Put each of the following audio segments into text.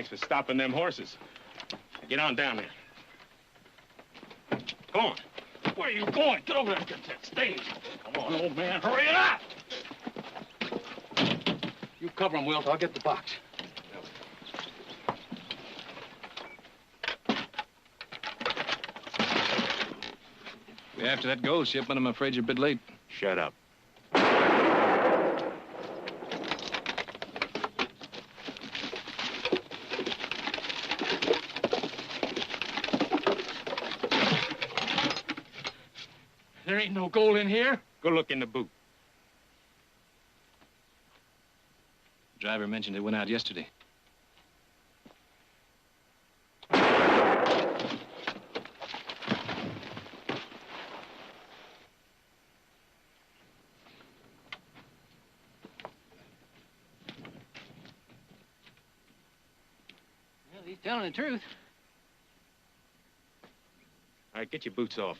Thanks for stopping them horses. Get on down there. Come on. Where are you going? Get over there and get that stage. Come on, old man. Hurry it up! You cover him, Wilt. I'll get the box. After that gold shipment, I'm afraid you're a bit late. Shut up. There ain't no gold in here. Go look in the boot. The driver mentioned it went out yesterday. Well, he's telling the truth. All right, get your boots off.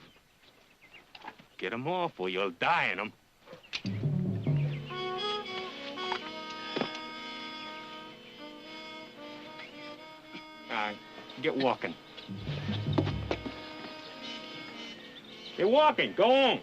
Get them off or you'll die in them. All right, get walking. Get walking, go on.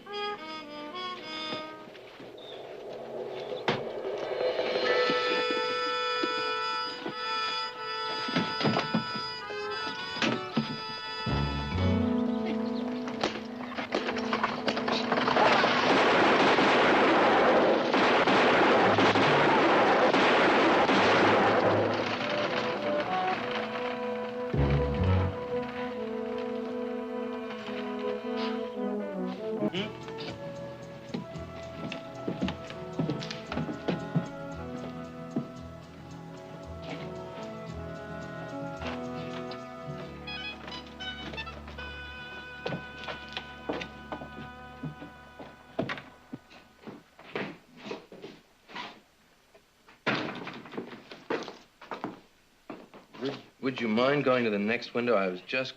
Would you mind going to the next window? I was just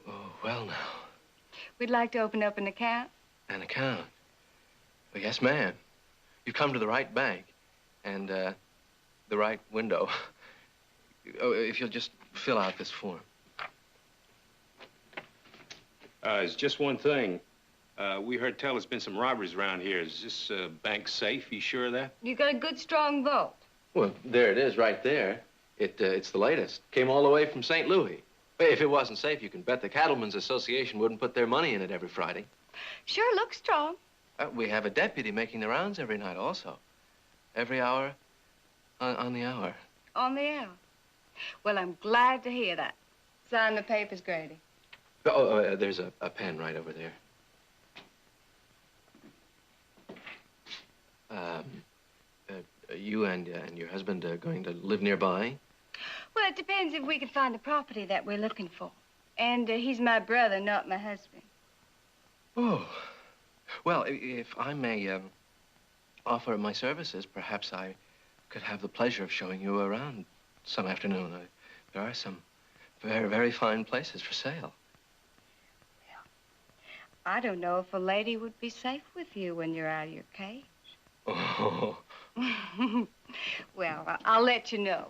Oh, well now. We'd like to open up an account. An account? Well, yes, ma'am. You've come to the right bank and, the right window. Oh, if you'll just fill out this form. It's just one thing. We heard tell there's been some robberies around here. Is this bank safe? You sure of that? You got a good, strong vault. Well, there it is, right there. It's the latest. Came all the way from St. Louis. If it wasn't safe, you can bet the Cattlemen's Association wouldn't put their money in it every Friday. Sure looks strong. We have a deputy making the rounds every night also. Every hour, on the hour. On the hour. Well, I'm glad to hear that. Sign the papers, Grady. Oh, there's a pen right over there. You and your husband are going to live nearby? Well, it depends if we can find the property that we're looking for. And he's my brother, not my husband. Oh. Well, if I may offer my services, perhaps I could have the pleasure of showing you around some afternoon. There are some very, very fine places for sale. Well, I don't know if a lady would be safe with you when you're out of your cage. Oh. Well, I'll let you know.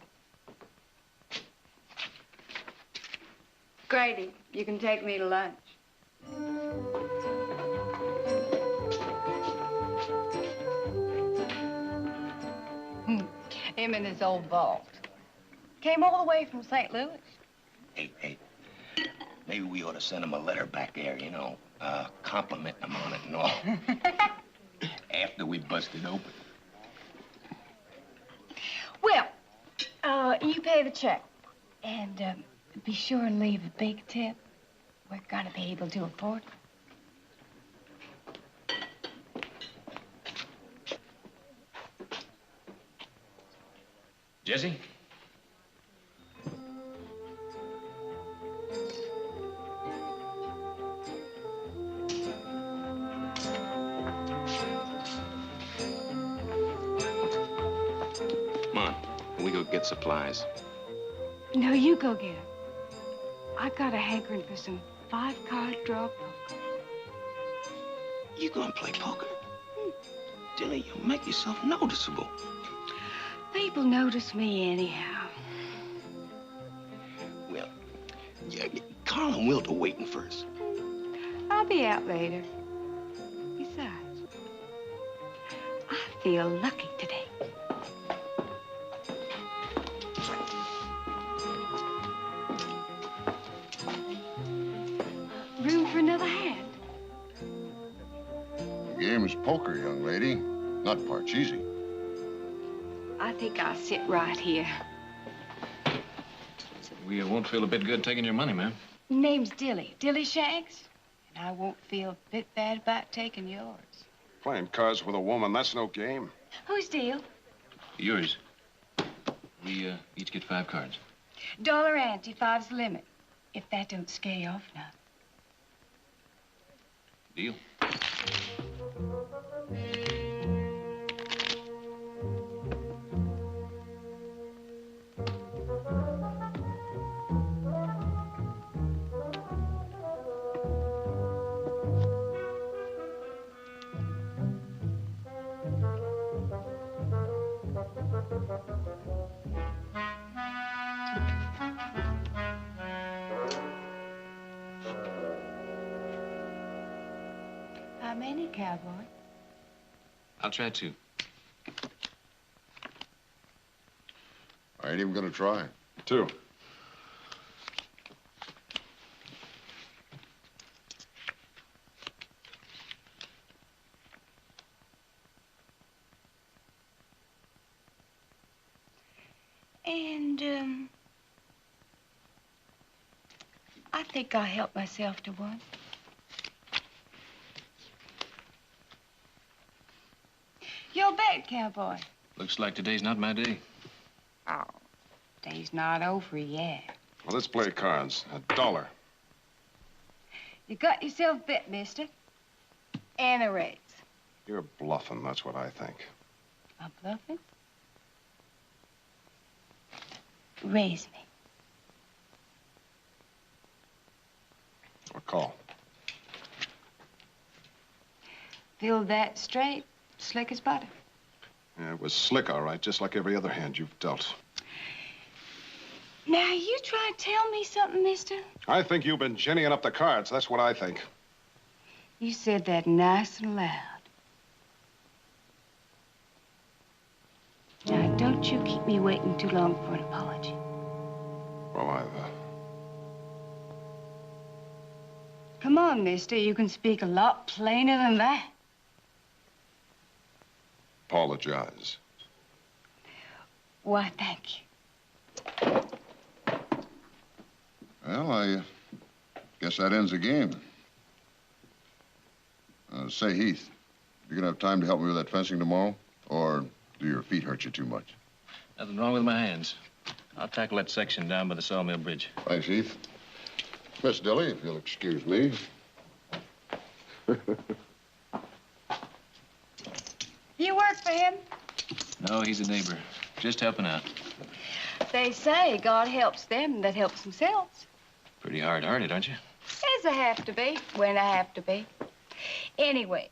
Grady, you can take me to lunch. Him in his old vault. Came all the way from St. Louis. Hey, maybe we ought to send him a letter back there, you know, complimenting him on it and all. After we bust it open. Well, you pay the check. And be sure and leave a big tip. We're gonna be able to afford it. Jesse? Come on, we go get supplies. No, you go get him. I've got a hankering for some 5-card draw poker. You gonna play poker? Dilly, you make yourself noticeable. Now, people notice me anyhow? Well, yeah, Carl and Wilt are waiting for us. I'll be out later. Besides, I feel lucky today. Room for another hand? The game is poker, young lady. Not parcheesi. I think I'll sit right here. We won't feel a bit good taking your money, ma'am. Name's Dilly. Dilly Shanks. And I won't feel a bit bad about taking yours. Playing cards with a woman, that's no game. Whose deal? Yours. We each get 5 cards. Dollar ante, 5's the limit. If that don't scare you off now. Deal. How many, cowboy? I'll try 2. I ain't even gonna try. 2. And, I think I'll help myself to one. Your bet, cowboy. Looks like today's not my day. Oh, day's not over yet. Well, let's play cards. $1. You got yourself bet, mister. And a raise. You're bluffing, that's what I think. I'm bluffing? Raise me. A call. Feel that straight, slick as butter. Yeah, it was slick, all right, just like every other hand you've dealt. Now, you try to tell me something, mister? I think you've been ginnying up the cards. That's what I think. You said that nice and loud. Now, don't you keep me waiting too long for an apology. Well, Come on, mister. You can speak a lot plainer than that. apologize. Why, thank you. Well, I guess that ends the game. Say, Heath, you gonna have time to help me with that fencing tomorrow? Or do your feet hurt you too much? Nothing wrong with my hands. I'll tackle that section down by the Sawmill Bridge. Thanks, Heath. Miss Dilly, if you'll excuse me. You work for him? No, he's a neighbor. Just helping out. They say God helps them that helps themselves. Pretty hard-hearted, aren't you? As I have to be, when I have to be. Anyways,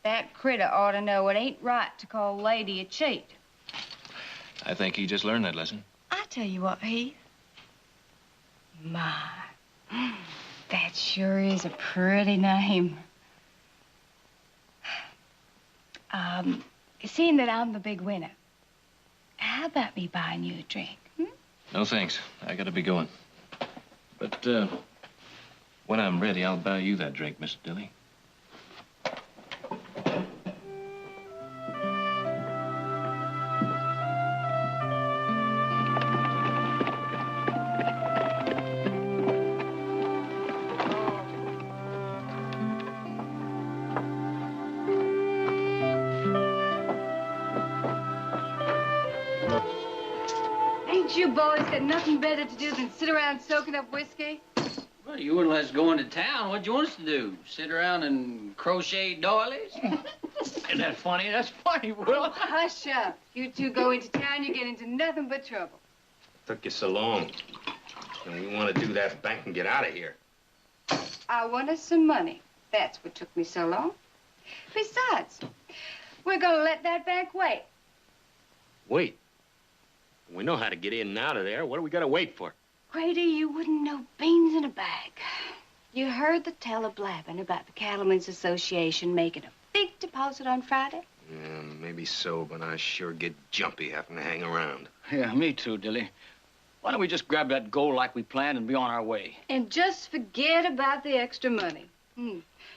that critter ought to know it ain't right to call a lady a cheat. I think he just learned that lesson. I tell you what, Heath. My, that sure is a pretty name. Seeing that I'm the big winner, how about me buying you a drink? No, thanks. I gotta be going. But, when I'm ready, I'll buy you that drink, Mr. Dilly. Ain't you boys got nothing better to do than sit around soaking up whiskey? Well, you wouldn't let us go into town. What'd you want us to do? Sit around and crochet doilies? Isn't that funny? That's funny, Will. Hush up. You two go into town, you get into nothing but trouble. Took you so long. And we want to do that bank and get out of here. I wanted some money. That's what took me so long. Besides, we're gonna let that bank wait. Wait. We know how to get in and out of there. What do we got to wait for? Grady, you wouldn't know beans in a bag. You heard the teller blabbing about the Cattlemen's Association making a big deposit on Friday? Yeah, maybe so, but I sure get jumpy having to hang around. Yeah, me too, Dilly. Why don't we just grab that gold like we planned and be on our way? And just forget about the extra money.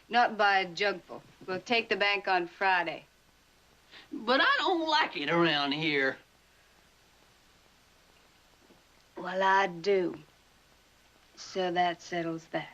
Not buy a jugful. We'll take the bank on Friday. But I don't like it around here. Well, I do. So that settles that.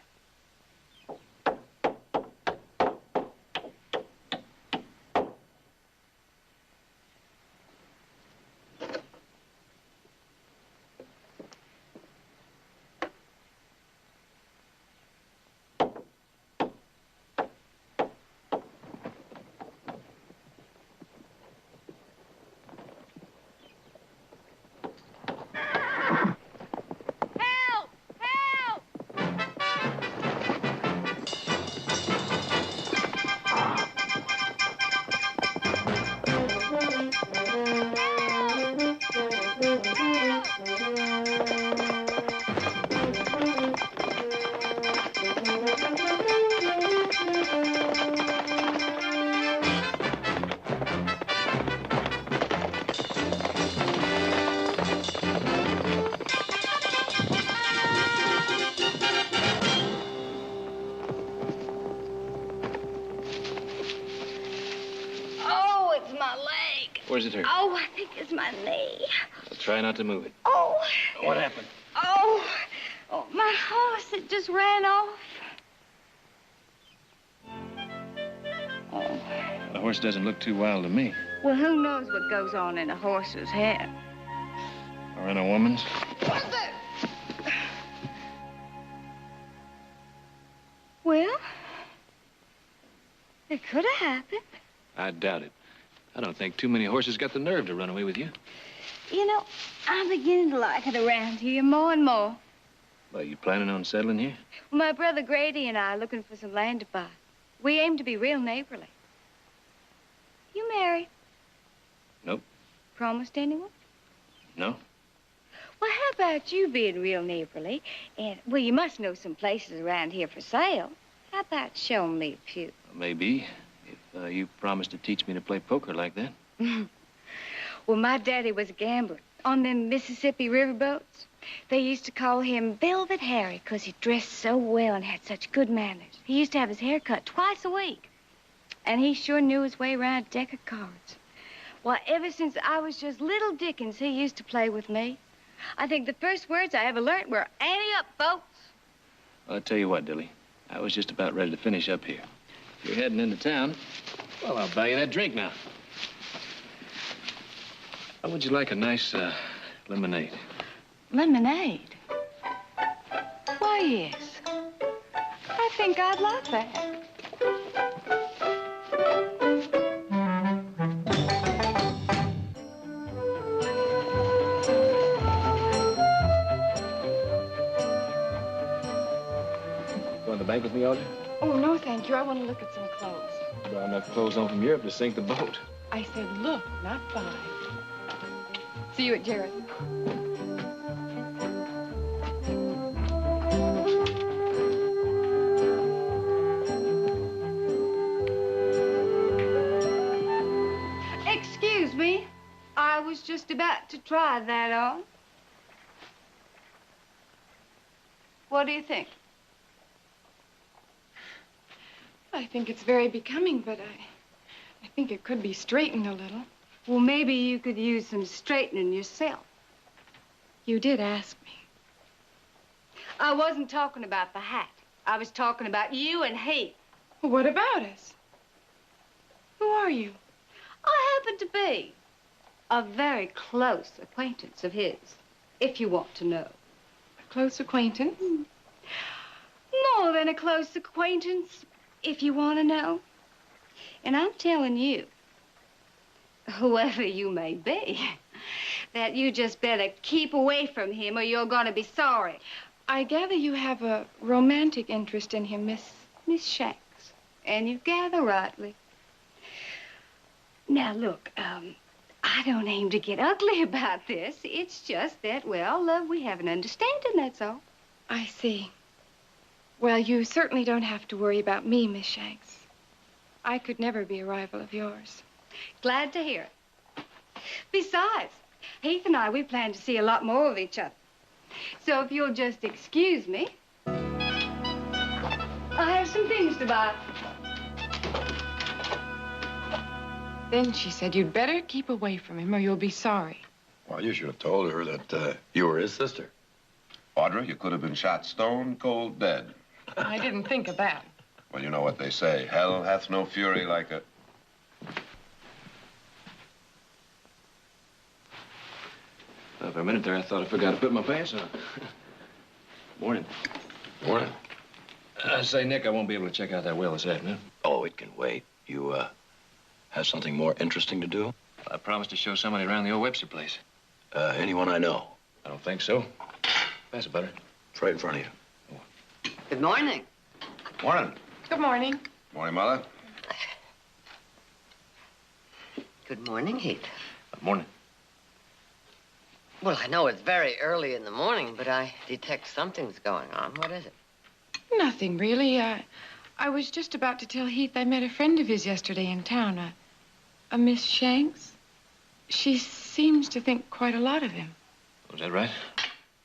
Where's it hurt? Oh, I think it's my knee. Well, try not to move it. Oh. What happened? Oh, my horse, it just ran off. Oh. The horse doesn't look too wild to me. Well, who knows what goes on in a horse's head? Or in a woman's. What's that? Well, it could have happened. I doubt it. I don't think too many horses got the nerve to run away with you. You know, I'm beginning to like it around here more and more. Well, you planning on settling here? Well, my brother Grady and I are looking for some land to buy. We aim to be real neighborly. You married? Nope. Promised anyone? No. Well, how about you being real neighborly? And, well, you must know some places around here for sale. How about showing me a few? Maybe, if you promise to teach me to play poker like that. Well, my daddy was a gambler on them Mississippi riverboats. They used to call him Velvet Harry because he dressed so well and had such good manners. He used to have his hair cut twice a week. And he sure knew his way around a deck of cards. Well, ever since I was just little Dickens, he used to play with me. I think the first words I ever learned were, "Ante up, folks." Well, I'll tell you what, Dilly. I was just about ready to finish up here. If you're heading into town, well, I'll buy you that drink now. How would you like a nice lemonade? Lemonade? Why, yes. I think I'd like that. Going to the bank with me, Audrey? Oh, no, thank you. I want to look at some clothes. Brought enough clothes home from Europe to sink the boat. I said look, not buy. See you at Jared. Excuse me. I was just about to try that on. What do you think? I think it's very becoming, but I think it could be straightened a little. Well, maybe you could use some straightening yourself. You did ask me. I wasn't talking about the hat. I was talking about you and Heath. Well, what about us? Who are you? I happen to be a very close acquaintance of his, if you want to know. A close acquaintance? More than a close acquaintance, if you want to know. And I'm telling you, whoever you may be, that you just better keep away from him or you're going to be sorry. I gather you have a romantic interest in him, Miss Shanks. And you gather rightly. Now, look, I don't aim to get ugly about this. It's just that, well, we have an understanding, that's all. I see. Well, you certainly don't have to worry about me, Miss Shanks. I could never be a rival of yours. Glad to hear it. Besides, Heath and I, we plan to see a lot more of each other. So if you'll just excuse me, I have some things to buy. Then she said you'd better keep away from him or you'll be sorry. Well, you should have told her that you were his sister. Audra, you could have been shot stone cold dead. I didn't think of that. Well, you know what they say. Hell hath no fury like a... Well, for a minute there, I thought I forgot to put my pants on. Morning. Morning. Say, Nick, I won't be able to check out that well this afternoon. Oh, it can wait. You, have something more interesting to do? I promised to show somebody around the old Webster place. Anyone I know? I don't think so. Pass it, Butter. It's right in front of you. Good morning. Morning. Good morning. Morning, Mother. Good morning, Heath. Morning. Well, I know it's very early in the morning, but I detect something's going on. What is it? Nothing, really. I was just about to tell Heath I met a friend of his yesterday in town, a Miss Shanks. She seems to think quite a lot of him. Was that right?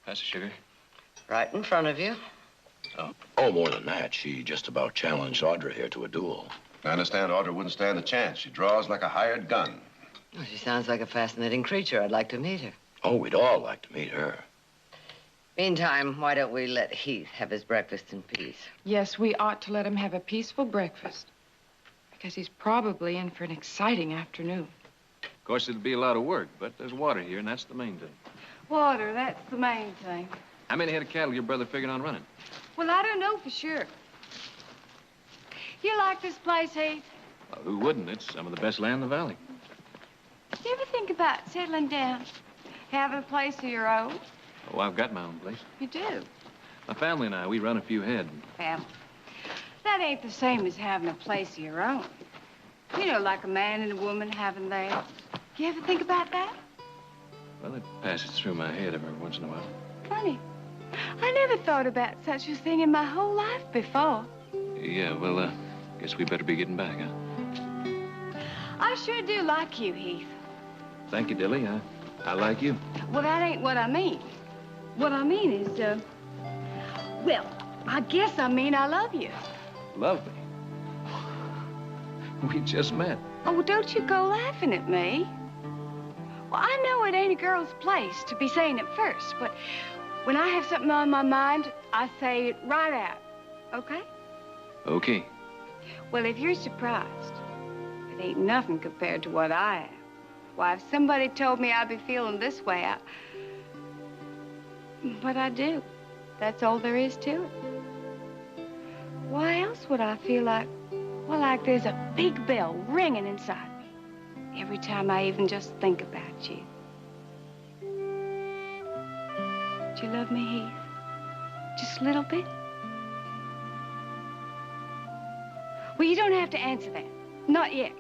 Pass the sugar. Right in front of you. Oh, more than that. She just about challenged Audra here to a duel. I understand Audra wouldn't stand a chance. She draws like a hired gun. Well, she sounds like a fascinating creature. I'd like to meet her. Oh, we'd all like to meet her. Meantime, why don't we let Heath have his breakfast in peace? Yes, we ought to let him have a peaceful breakfast. Because he's probably in for an exciting afternoon. Of course, it'll be a lot of work, but there's water here, and that's the main thing. Water, that's the main thing. How many head of cattle your brother figured on running? Well, I don't know for sure. You like this place, Heath? Well, who wouldn't? It's some of the best land in the valley. You ever think about settling down? Having a place of your own? Oh, I've got my own place. You do? My family and I, we run a few head. Family. That ain't the same as having a place of your own. You know, like a man and a woman having theirs. You ever think about that? Well, it passes through my head every once in a while. Funny. I never thought about such a thing in my whole life before. Yeah, well, guess we better be getting back, huh? I sure do like you, Heath. Thank you, Dilly. I like you. Well, that ain't what I mean. What I mean is, well, I guess I mean I love you. Love me? We just met. Oh, well, don't you go laughing at me. Well, I know it ain't a girl's place to be saying it first, but when I have something on my mind, I say it right out, okay? Okay. Well, if you're surprised, it ain't nothing compared to what I am. Why, if somebody told me I'd be feeling this way, but I do. That's all there is to it. Why else would I feel like, well, like there's a big bell ringing inside me every time I even just think about you? Do you love me, Heath? Just a little bit? Well, you don't have to answer that. Not yet.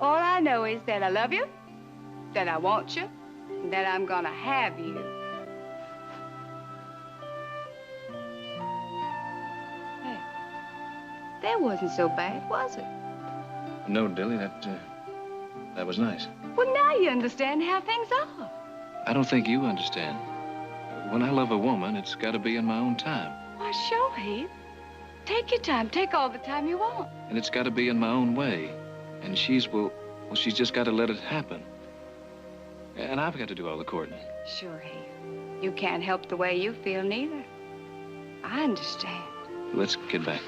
All I know is that I love you, that I want you, and that I'm gonna have you. Hey, that wasn't so bad, was it? No, Dilly, that was nice. Well, now you understand how things are. I don't think you understand. When I love a woman, it's got to be in my own time. Why, sure, Heath. Take your time. Take all the time you want. And it's got to be in my own way. And she's just got to let it happen. And I've got to do all the courting. Sure, Heath. You can't help the way you feel, neither. I understand. Let's get back.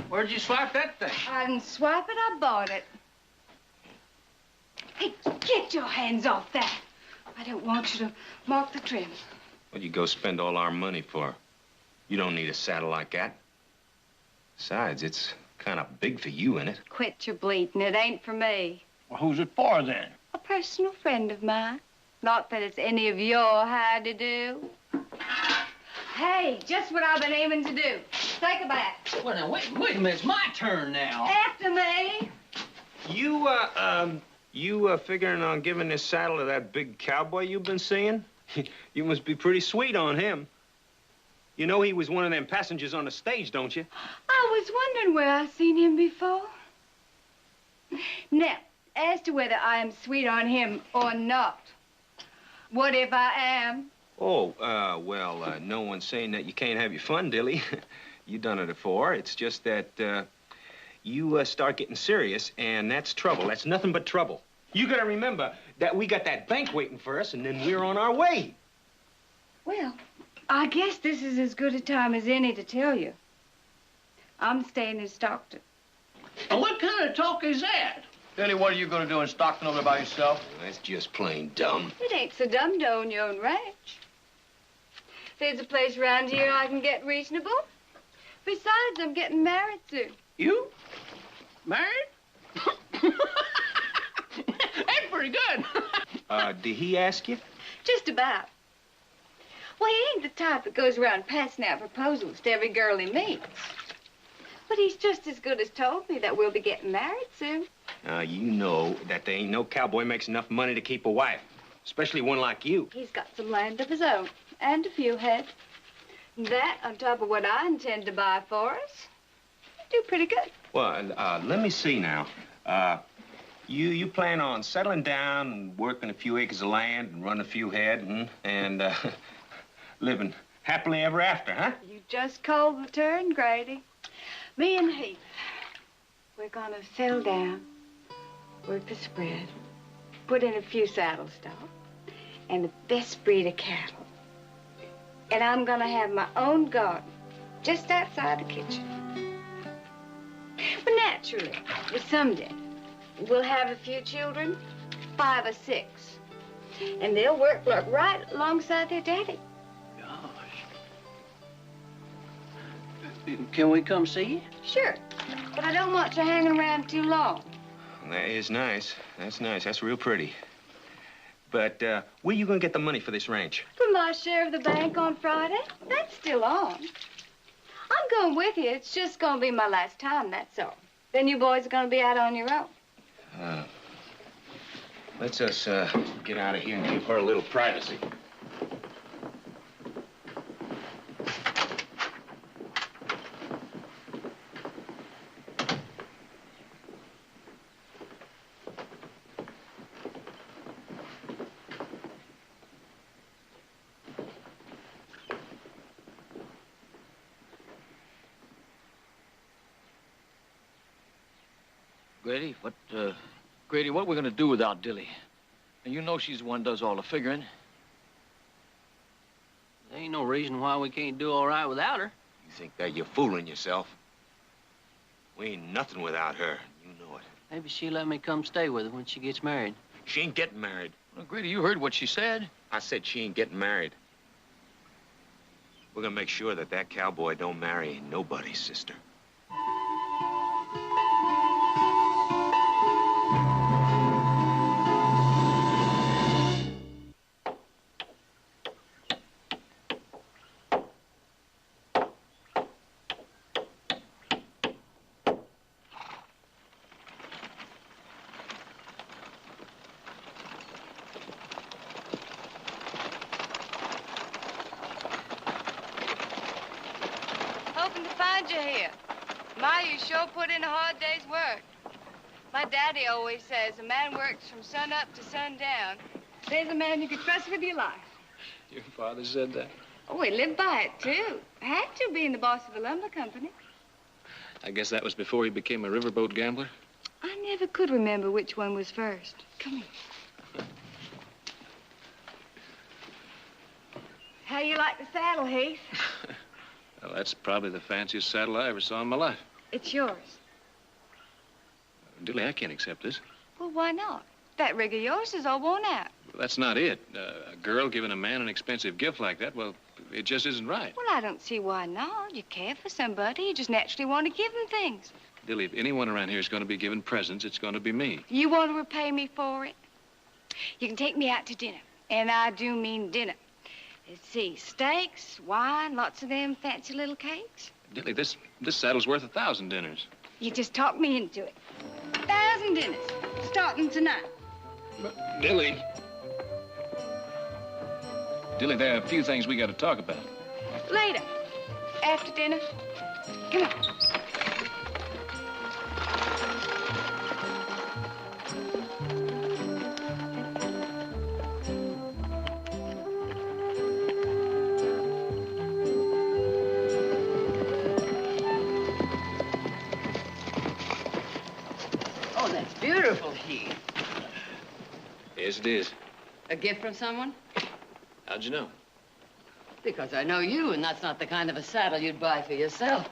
Where'd you swipe that thing? I didn't swipe it, I bought it. Hey, get your hands off that. I don't want you to mark the trim. What'd you go spend all our money for? You don't need a saddle like that. Besides, it's kind of big for you, ain't it? Quit your bleating. It ain't for me. Well, who's it for, then? A personal friend of mine. Not that it's any of your howdy-do. Hey, just what I've been aiming to do. Take a bath. Well, now, wait a minute. It's my turn now. After me. You figuring on giving this saddle to that big cowboy you've been seeing? You must be pretty sweet on him. You know he was one of them passengers on the stage, don't you? I was wondering where I've seen him before. Now, as to whether I am sweet on him or not, what if I am? Oh, well, no one's saying that you can't have your fun, Dilly. You done it before. It's just that, you start getting serious, and that's trouble. That's nothing but trouble. You gotta remember that we got that bank waiting for us, and then we're on our way. Well, I guess this is as good a time as any to tell you. I'm staying in Stockton. And what kind of talk is that? Dilly, what are you going to do in Stockton over there by yourself? That's just plain dumb. It ain't so dumb to own your own ranch. There's a place around here I can get reasonable. Besides, I'm getting married soon. You? Married? That's pretty good. Did he ask you? Just about. Well, he ain't the type that goes around passing out proposals to every girl he meets. But he's just as good as told me that we'll be getting married soon. You know that there ain't no cowboy makes enough money to keep a wife, especially one like you. He's got some land of his own, and a few head. That, on top of what I intend to buy for us, do pretty good. Well, let me see now. You plan on settling down and working a few acres of land and running a few head and living happily ever after, huh? You just called the turn, Grady. Me and Heath, we're gonna settle down, work the spread, put in a few saddle stock, and the best breed of cattle. And I'm gonna have my own garden just outside the kitchen. But naturally, someday, we'll have a few children, 5 or 6. And they'll work right alongside their daddy. Can we come see you? Sure, but I don't want you hanging around too long. That is nice. That's nice. That's real pretty. But where you gonna get the money for this ranch? From my share of the bank on Friday. That's still on. I'm going with you. It's just gonna be my last time, that's all. Then you boys are gonna be out on your own. Let's us get out of here and give her a little privacy. Grady, what we're gonna do without Dilly? And you know she's the one who does all the figuring. There ain't no reason why we can't do all right without her. You think that you're fooling yourself? We ain't nothing without her. You know it. Maybe she'll let me come stay with her when she gets married. She ain't getting married. Well, Grady, you heard what she said. I said she ain't getting married. We're gonna make sure that that cowboy don't marry nobody's sister. You here. Ma, you sure put in a hard day's work. My daddy always says a man works from sun up to sundown. There's a man you can trust with your life. Your father said that? Oh, he lived by it, too. Had to, being the boss of a lumber company. I guess that was before he became a riverboat gambler? I never could remember which one was first. Come here. How you like the saddle, Heath? Well, that's probably the fanciest saddle I ever saw in my life. It's yours. Dilly, I can't accept this. Well, why not? That rig of yours is all worn out. Well, that's not it. A girl giving a man an expensive gift like that, well, it just isn't right. Well, I don't see why not. You care for somebody. You just naturally want to give them things. Dilly, if anyone around here is going to be given presents, it's going to be me. You want to repay me for it? You can take me out to dinner. And I do mean dinner. Let's see, steaks, wine, lots of them fancy little cakes. Dilly, this saddle's worth 1,000 dinners. You just talked me into it. 1,000 dinners, starting tonight. But, Dilly, there are a few things we got to talk about. Later, after dinner. Come on. Oh, that's beautiful, Heath. Yes, it is. A gift from someone? How'd you know? Because I know you, and that's not the kind of a saddle you'd buy for yourself.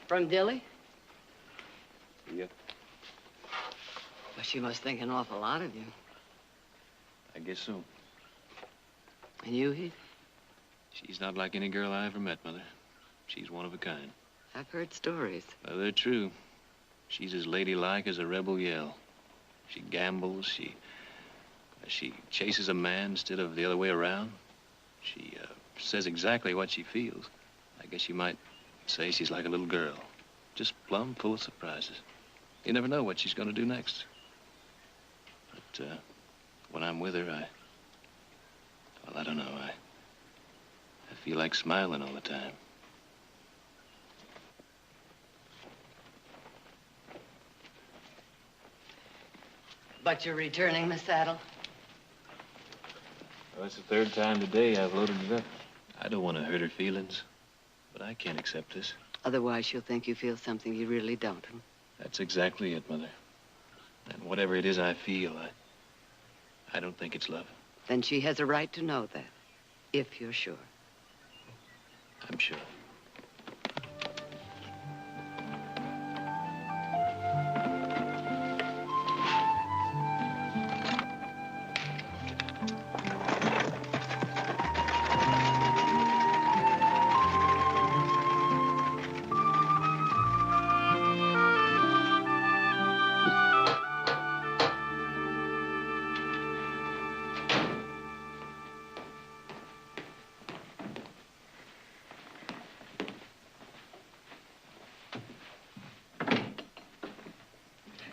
From Dilly? Yeah. Well, she must think an awful lot of you. I guess so. And you, Heath? She's not like any girl I ever met, Mother. She's one of a kind. I've heard stories. Well, they're true. She's as ladylike as a rebel yell. She gambles, she chases a man instead of the other way around. She says exactly what she feels. I guess you might say she's like a little girl, just plumb full of surprises. You never know what she's going to do next. But when I'm with her, I don't know. I feel like smiling all the time. But you're returning the saddle? Well, it's the third time today I've loaded it up. I don't want to hurt her feelings, but I can't accept this. Otherwise, she'll think you feel something you really don't. Huh? That's exactly it, Mother. And whatever it is I feel, I don't think it's love. Then she has a right to know that, if you're sure. I'm sure.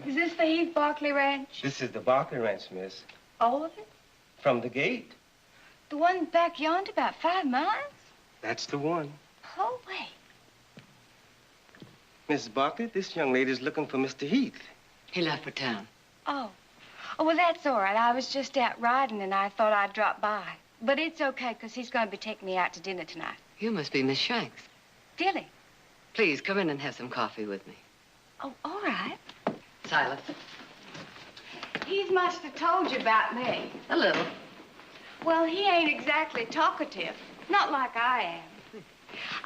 Is this the Heath Barkley Ranch? This is the Barkley Ranch, miss. All of it? From the gate. The one back yonder about 5 miles? That's the one. Oh, wait. Mrs. Barkley, this young lady's looking for Mr. Heath. He left for town. Oh. Oh, well, that's all right. I was just out riding, and I thought I'd drop by. But it's okay, because he's going to be taking me out to dinner tonight. You must be Miss Shanks. Dilly. Please, come in and have some coffee with me. Oh, all right. Silas. Heath must have told you about me. A little. Well, he ain't exactly talkative. Not like I am.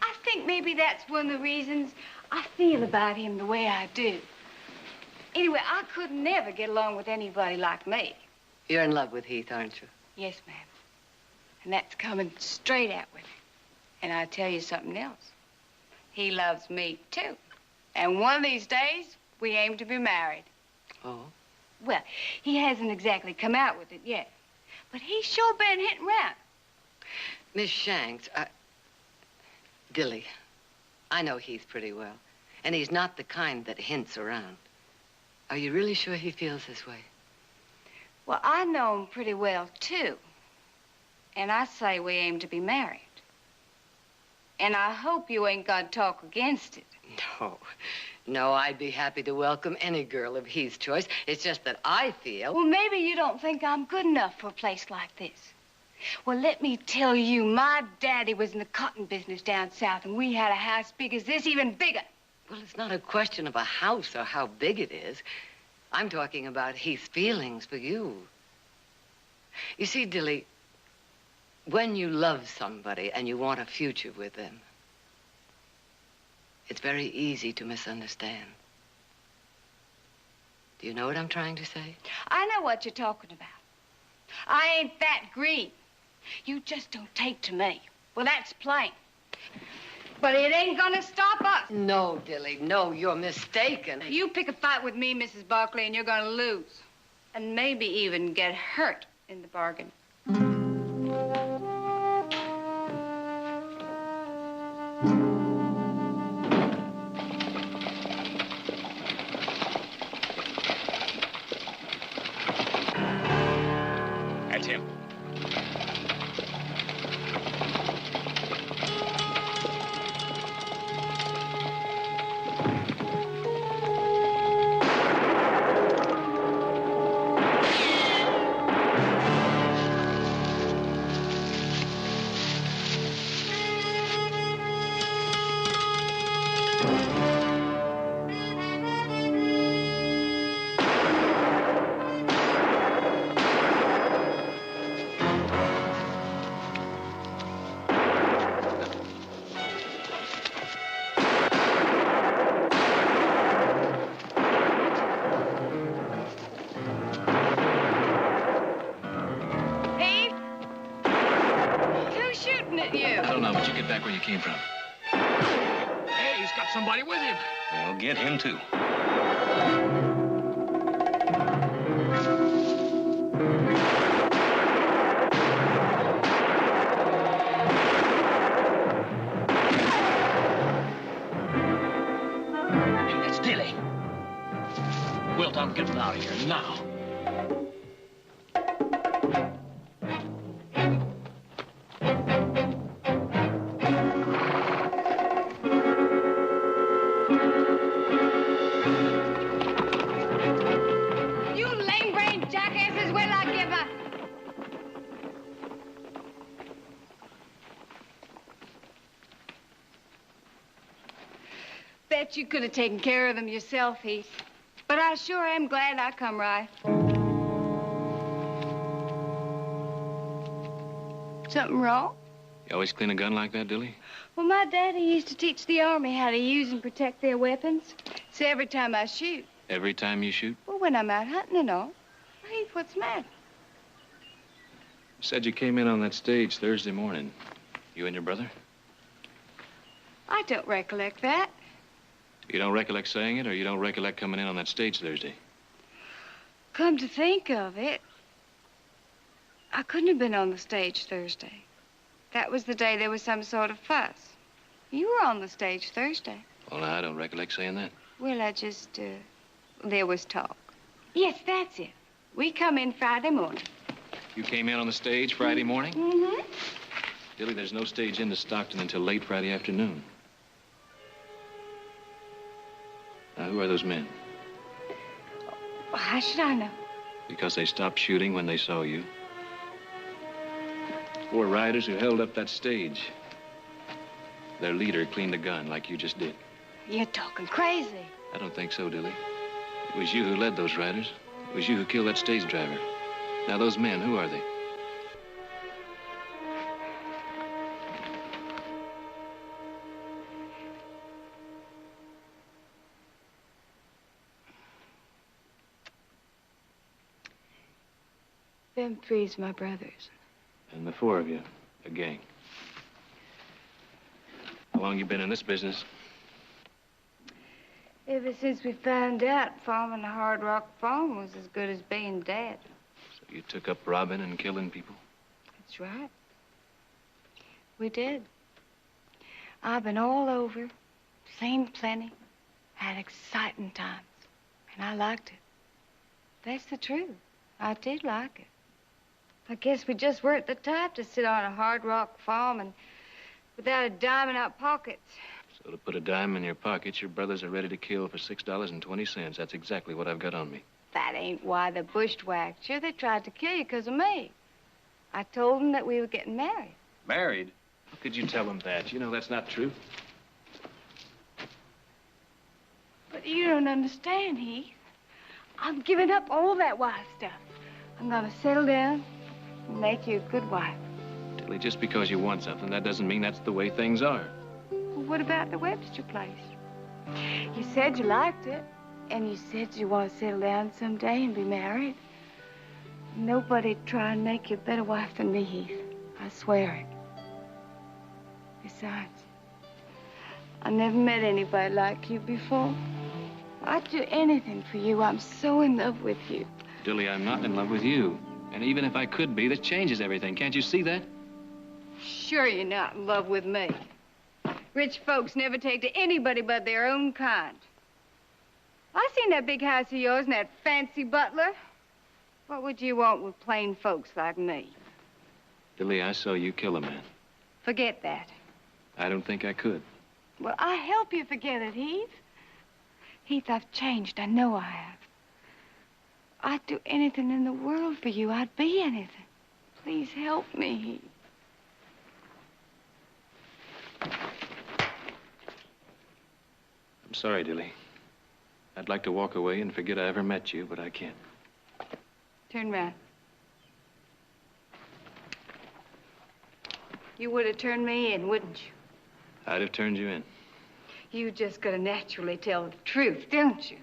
I think maybe that's one of the reasons I feel about him the way I do. Anyway, I could never get along with anybody like me. You're in love with Heath, aren't you? Yes, ma'am. And that's coming straight out with him. And I'll tell you something else. He loves me, too. And one of these days, we aim to be married. Oh? Well, he hasn't exactly come out with it yet. But he's sure been hitting around. Miss Shanks, Dilly, I know Heath pretty well. And he's not the kind that hints around. Are you really sure he feels this way? Well, I know him pretty well, too. And I say we aim to be married. And I hope you ain't gonna talk against it. No. No, I'd be happy to welcome any girl of Heath's choice. It's just that I feel... Well, maybe you don't think I'm good enough for a place like this. Well, let me tell you, my daddy was in the cotton business down south, and we had a house big as this, even bigger. Well, it's not a question of a house or how big it is. I'm talking about Heath's feelings for you. You see, Dilly, when you love somebody and you want a future with them, It's very easy to misunderstand. Do you know what I'm trying to say? I know what you're talking about. I ain't that green. You just don't take to me. Well, that's plain. But it ain't gonna stop us. No, Dilly, no, you're mistaken. You pick a fight with me, Mrs. Barkley, and you're gonna lose. And maybe even get hurt in the bargain. That's him. Back where you came from. Hey, he's got somebody with him. Well, get him too. Hey, that's Dilly. Wilt, I'm getting out of here now. Bet you could have taken care of them yourself, Heath. But I sure am glad I come right. Something wrong? You always clean a gun like that, Dilly? Well, my daddy used to teach the Army how to use and protect their weapons. So every time I shoot. Every time you shoot? Well, when I'm out hunting and all. Heath, what's the matter? You said you came in on that stage Thursday morning. You and your brother? I don't recollect that. You don't recollect saying it, or you don't recollect coming in on that stage Thursday? Come to think of it, I couldn't have been on the stage Thursday. That was the day there was some sort of fuss. You were on the stage Thursday. Well, no, I don't recollect saying that. Well, there was talk. Yes, that's it. We come in Friday morning. You came in on the stage Friday morning? Mm-hmm. Dilly, there's no stage into Stockton until late Friday afternoon. Now, who are those men? Well, how should I know? Because they stopped shooting when they saw you. 4 riders who held up that stage. Their leader cleaned a gun like you just did. You're talking crazy. I don't think so, Dilly. It was you who led those riders. It was you who killed that stage driver. Now, those men, who are they? Them 3's my brothers. And the 4 of you, a gang. How long you been in this business? Ever since we found out farming a hard rock farm was as good as being dead. So you took up robbing and killing people? That's right. We did. I've been all over, seen plenty, had exciting times, and I liked it. That's the truth. I did like it. I guess we just weren't the type to sit on a hard rock farm and without a dime in our pockets. So to put a dime in your pockets, your brothers are ready to kill for $6.20. That's exactly what I've got on me. That ain't why they bushwhacked you. They tried to kill you because of me. I told them that we were getting married. Married? How could you tell them that? You know that's not true. But you don't understand, Heath. I'm giving up all that wild stuff. I'm gonna settle down and make you a good wife. Tilly, just because you want something, that doesn't mean that's the way things are. Well, what about the Webster place? You said you liked it, and you said you want to settle down someday and be married. Nobody'd try and make you a better wife than me, Heath. I swear it. Besides, I never met anybody like you before. I'd do anything for you. I'm so in love with you. Dilly, I'm not in love with you. And even if I could be, that changes everything. Can't you see that? Sure you're not in love with me. Rich folks never take to anybody but their own kind. I seen that big house of yours and that fancy butler. What would you want with plain folks like me? Dilly, I saw you kill a man. Forget that. I don't think I could. Well, I help you forget it, Heath. Heath, I've changed. I know I have. I'd do anything in the world for you. I'd be anything. Please help me, Heath. I'm sorry, Dilly. I'd like to walk away and forget I ever met you, but I can't. Turn round. You would have turned me in, wouldn't you? I'd have turned you in. You just gotta naturally tell the truth, don't you?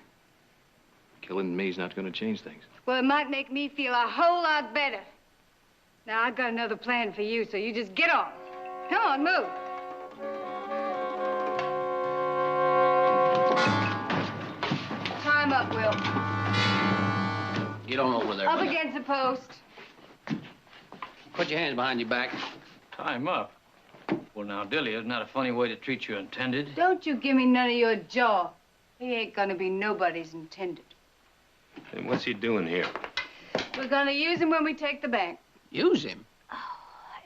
Killing me's not going to change things. Well, it might make me feel a whole lot better. Now, I've got another plan for you, so you just get on. Come on, move. Time up, Will. Get on over there. Up against the post. Put your hands behind your back. Time up. Well, now, Dilly, isn't that a funny way to treat your intended? Don't you give me none of your jaw. He ain't gonna be nobody's intended. And what's he doing here? We're gonna use him when we take the bank. Use him? Oh,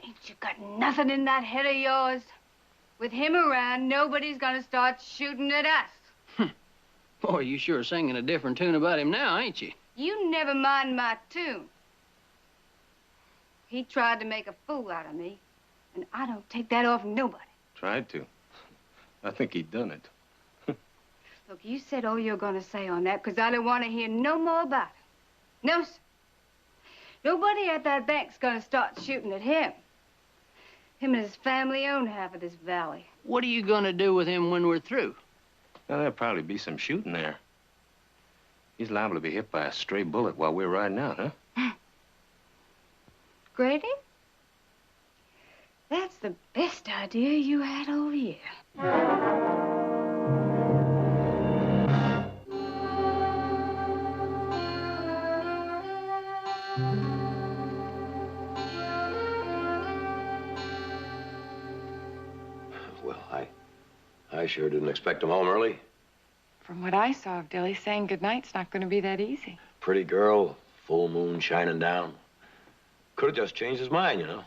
ain't you got nothing in that head of yours? With him around, nobody's gonna start shooting at us. Boy, you sure singing a different tune about him now, ain't you? You never mind my tune. He tried to make a fool out of me, and I don't take that off nobody. Tried to. I think he done it. Look, you said all you're gonna say on that, because I don't want to hear no more about it. No, sir. Nobody at that bank's gonna start shooting at him. Him and his family own half of this valley. What are you gonna do with him when we're through? Now, there'll probably be some shooting there. He's liable to be hit by a stray bullet while we're riding out, huh? Grady? That's the best idea you had all year. Well, I sure didn't expect him home early. From what I saw of Dilly, saying goodnight's not going to be that easy. Pretty girl, full moon shining down. Could have just changed his mind, you know.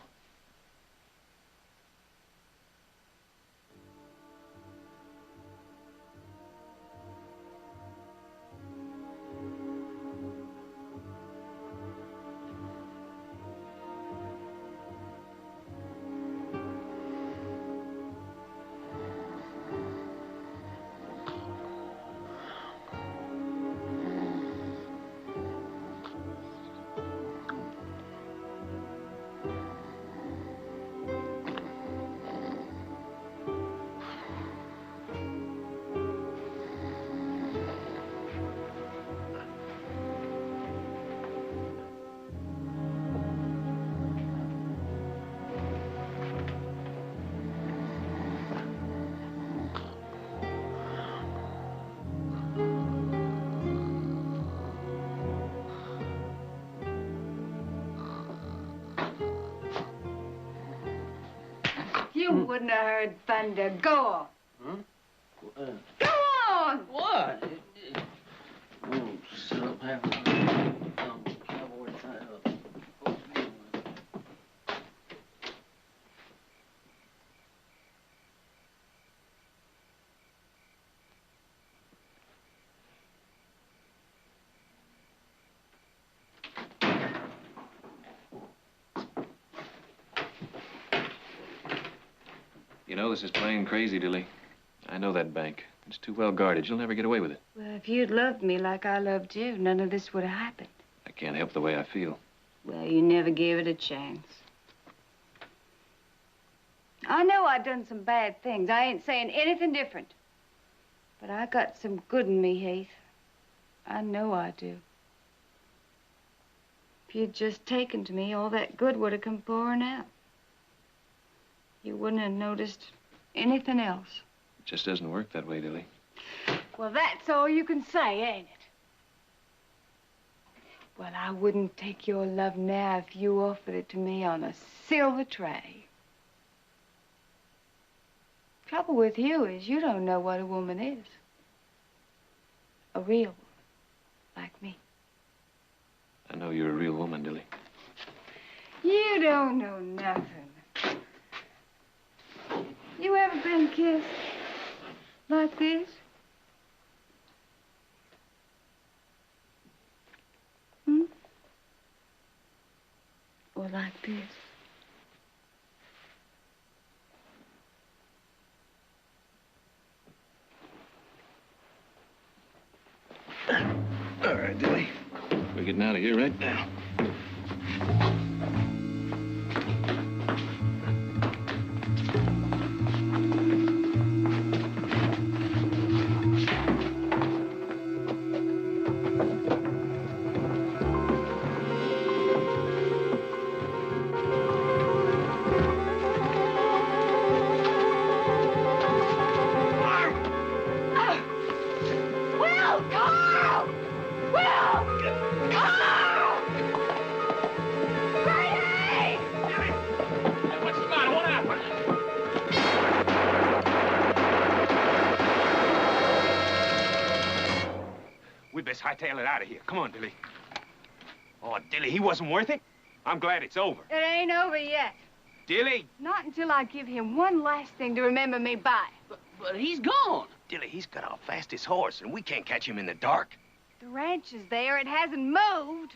You wouldn't have heard thunder. Go on. Huh? Go on! What? Oh, sit up half an hour. Cowboy tie up. You know, this is plain crazy, Dilly. I know that bank. It's too well guarded. You'll never get away with it. Well, if you'd loved me like I loved you, none of this would have happened. I can't help the way I feel. Well, you never gave it a chance. I know I done some bad things. I ain't saying anything different. But I got some good in me, Heath. I know I do. If you'd just taken to me, all that good would have come pouring out. You wouldn't have noticed anything else. It just doesn't work that way, Dilly. Well, that's all you can say, ain't it? Well, I wouldn't take your love now if you offered it to me on a silver tray. Trouble with you is you don't know what a woman is. A real woman, like me. I know you're a real woman, Dilly. You don't know nothing. You ever been kissed like this? Hmm? Or like this? All right, Dilly. We're getting out of here right now. We best hightail it out of here. Come on, Dilly. Oh, Dilly, he wasn't worth it. I'm glad it's over. It ain't over yet. Dilly! Not until I give him one last thing to remember me by. But he's gone. Dilly, he's got our fastest horse, and we can't catch him in the dark. The ranch is there. It hasn't moved.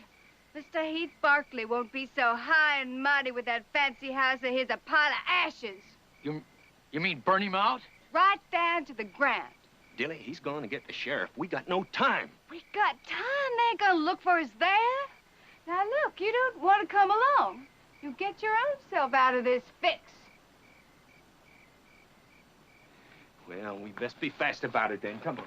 Mr. Heath Barkley won't be so high and mighty with that fancy house of his a pile of ashes. You mean burn him out? Right down to the ground. Dilly, he's going to get the sheriff. We got no time. We got time. They ain't gonna look for us there. Now, look, you don't want to come along. You get your own self out of this fix. Well, we best be fast about it then. Come on.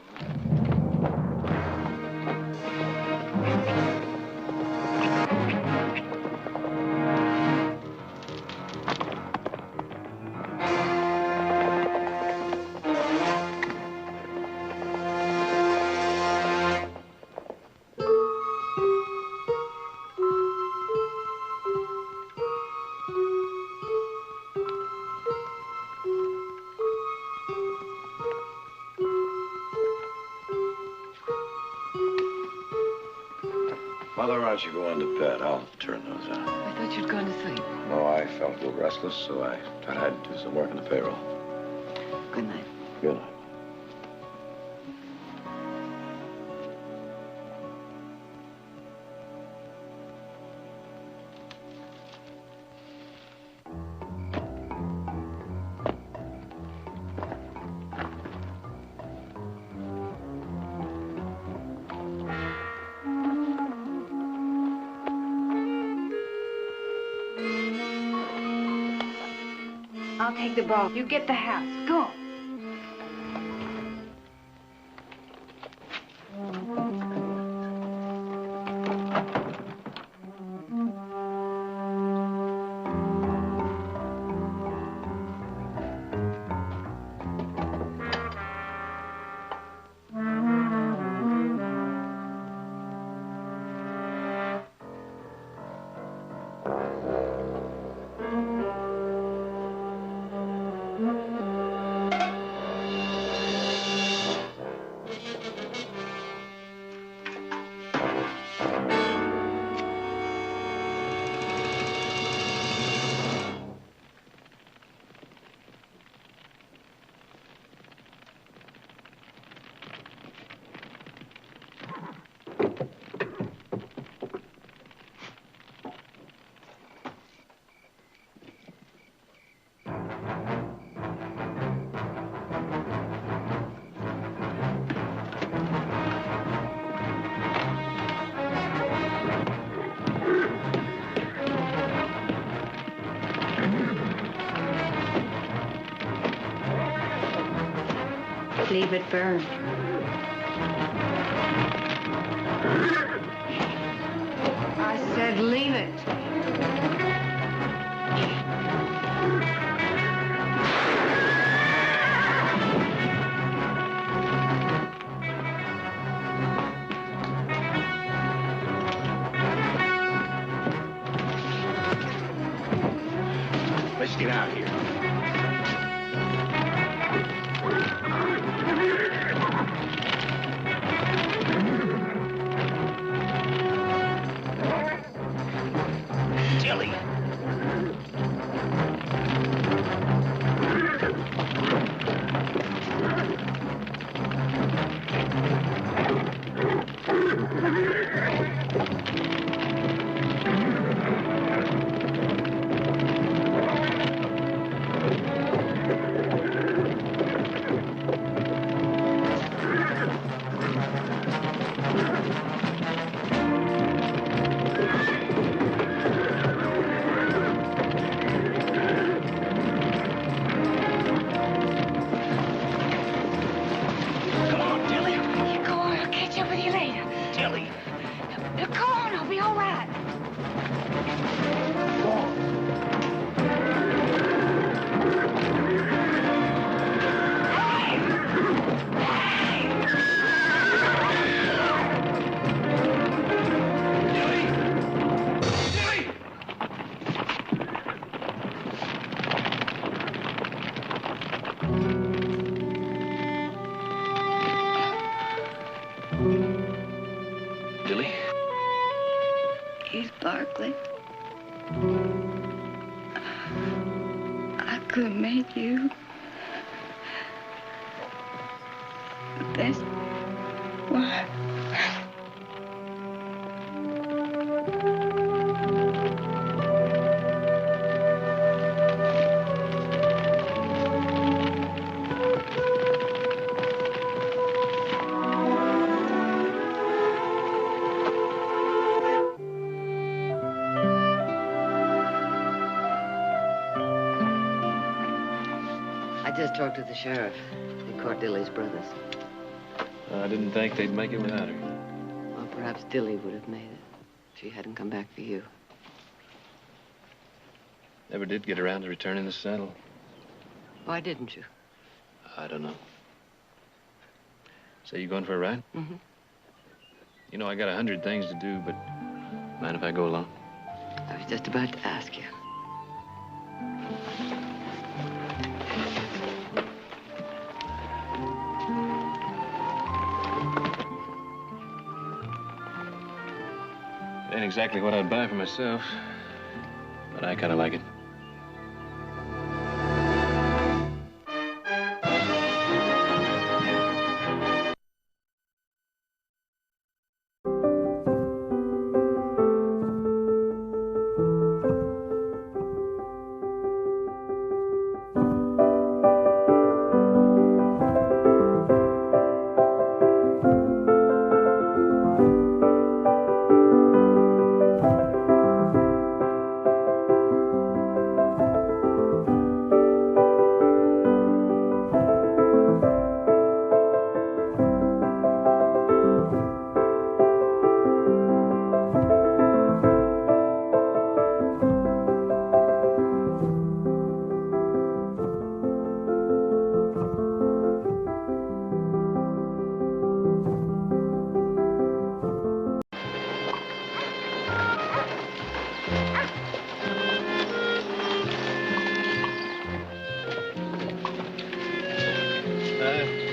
Mother, why don't you go on to bed? I'll turn those on. I thought you'd gone to sleep. No, I felt a little restless, so I thought I'd do some work on the payroll. Good night. Good night. I'll take the ball. You get the house. Go on. leave it burn. I said leave it. Let's get out of here. Tilly. Dilly? Heath Barkley. I could make you the best wife. I just talked to the sheriff. He caught Dilly's brothers. I didn't think they'd make it without her. Well, perhaps Dilly would have made it if she hadn't come back for you. Never did get around to returning the saddle. Why didn't you? I don't know. Say, you going for a ride? Mm-hmm. You know, I got 100 things to do, but mind if I go along? I was just about to ask you. Ain't exactly what I'd buy for myself, but I kind of like it.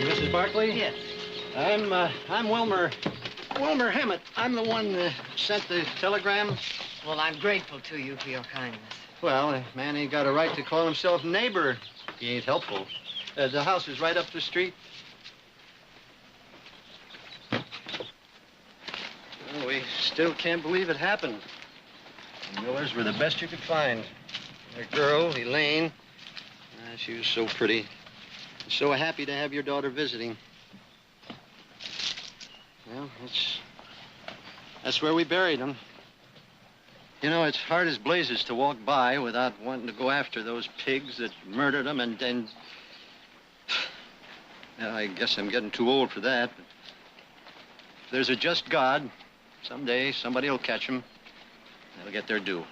Mrs. Barkley? Yes. I'm Wilmer Hammett. I'm the one that sent the telegram. Well, I'm grateful to you for your kindness. Well, a man ain't got a right to call himself neighbor. He ain't helpful. The house is right up the street. Well, we still can't believe it happened. The Millers were the best you could find. Their girl, Elaine, she was so pretty. So happy to have your daughter visiting. Well, that's where we buried them. You know, it's hard as blazes to walk by without wanting to go after those pigs that murdered them and I guess I'm getting too old for that. But if there's a just God, someday somebody will catch them. They'll get their due.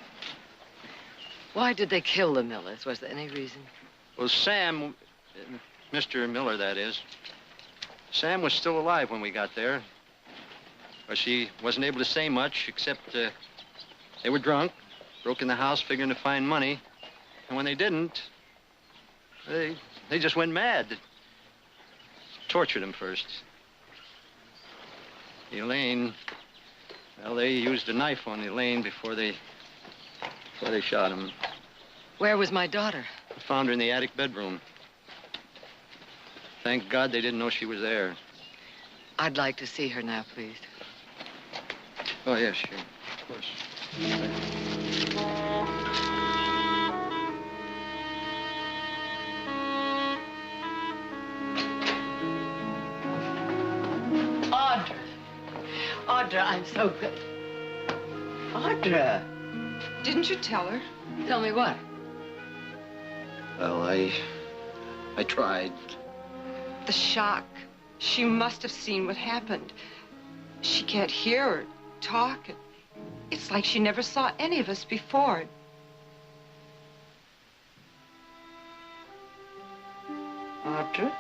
Why did they kill the Millers? Was there any reason? Well, Sam, Mr. Miller, that is, Sam was still alive when we got there. But she wasn't able to say much, except they were drunk, broke in the house figuring to find money. And when they didn't, they just went mad. Tortured him first. Elaine, well, they used a knife on Elaine before they shot him. Where was my daughter? I found her in the attic bedroom. Thank God they didn't know she was there. I'd like to see her now, please. Oh, yes, sure. Of course. Audra, I'm so good. Audra. Didn't you tell her? Tell me what? Well, I tried. The shock. She must have seen what happened. She can't hear or talk. It's like she never saw any of us before. Audra?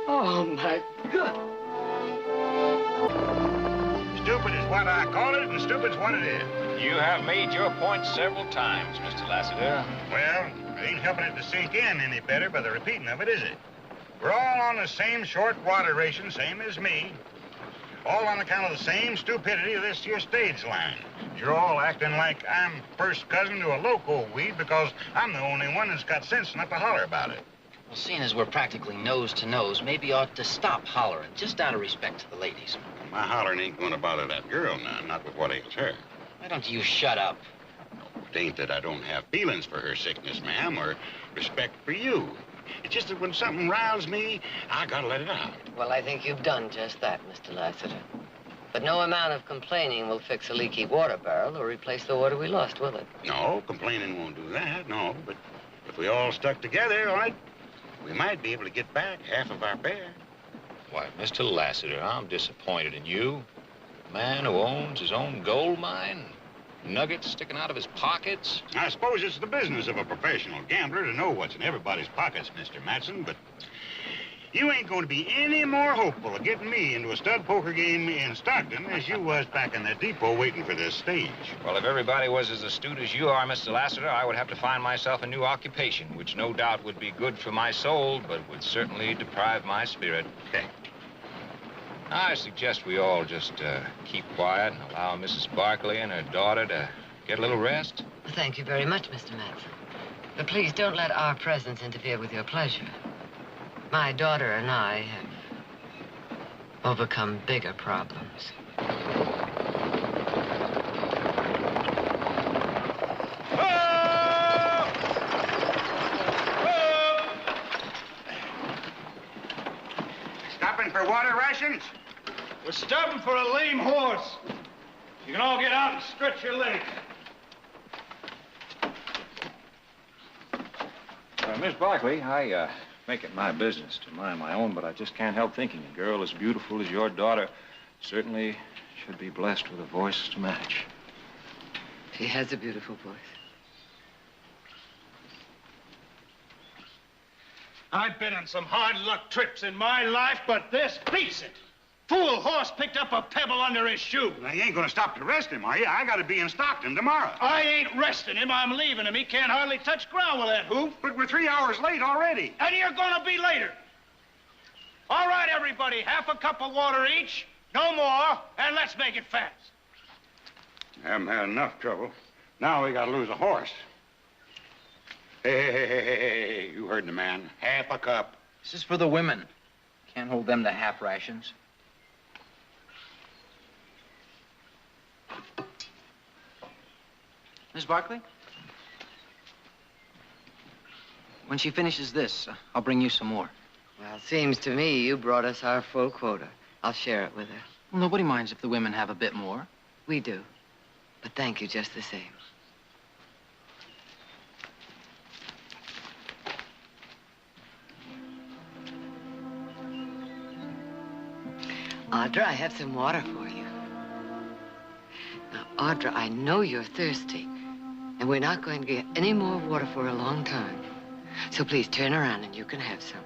Oh, my God. Stupid is what I call it, and stupid's what it is. You have made your point several times, Mr. Lassiter. Well, it ain't helping it to sink in any better by the repeating of it, is it? We're all on the same short water ration, same as me. All on account of the same stupidity of this here stage line. You're all acting like I'm first cousin to a loco weed because I'm the only one that's got sense enough to holler about it. Well, seeing as we're practically nose to nose, maybe you ought to stop hollering, just out of respect to the ladies. My hollering ain't going to bother that girl now, not with what ails her. Why don't you shut up? It ain't that I don't have feelings for her sickness, ma'am, or respect for you. It's just that when something riles me, I gotta let it out. Well, I think you've done just that, Mr. Lassiter. But no amount of complaining will fix a leaky water barrel or replace the water we lost, will it? No, complaining won't do that, no. But if we all stuck together, all right, we might be able to get back half of our fare. Why, Mr. Lassiter, I'm disappointed in you. A man who owns his own gold mine, nuggets sticking out of his pockets. I suppose it's the business of a professional gambler to know what's in everybody's pockets, Mr. Matson, but you ain't going to be any more hopeful of getting me into a stud poker game in Stockton as you was back in the depot waiting for this stage. Well, if everybody was as astute as you are, Mr. Lassiter, I would have to find myself a new occupation, which no doubt would be good for my soul, but would certainly deprive my spirit. Okay. I suggest we all just keep quiet and allow Mrs. Barkley and her daughter to get a little rest. Thank you very much, Mr. Matson. But please don't let our presence interfere with your pleasure. My daughter and I have overcome bigger problems. Stopping for water rations? We're stopping for a lame horse. You can all get out and stretch your legs. Miss Barkley, I make it my business to mind my own, but I just can't help thinking a girl as beautiful as your daughter certainly should be blessed with a voice to match. She has a beautiful voice. I've been on some hard luck trips in my life, but this beats it. Fool horse picked up a pebble under his shoe. Now, you ain't gonna stop to rest him, are you? I gotta be in Stockton tomorrow. I ain't resting him. I'm leaving him. He can't hardly touch ground with that hoof. But we're 3 hours late already. And you're gonna be later. All right, everybody, half a cup of water each, no more, and let's make it fast. Haven't had enough trouble. Now we gotta lose a horse. Hey, you heard the man. Half a cup. This is for the women. Can't hold them to half rations. Miss Barkley? When she finishes this, I'll bring you some more. Well, seems to me you brought us our full quota. I'll share it with her. Well, nobody minds if the women have a bit more. We do. But thank you just the same. Audra, I have some water for you. Now, Audra, I know you're thirsty, and we're not going to get any more water for a long time. So please turn around and you can have some.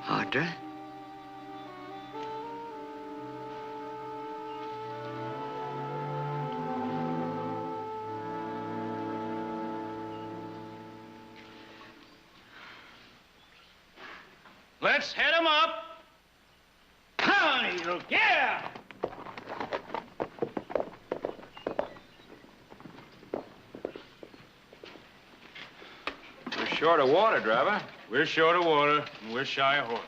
Audra? Let's head 'em up. Yeah! We're short of water, driver. We're short of water, and we're shy of horse.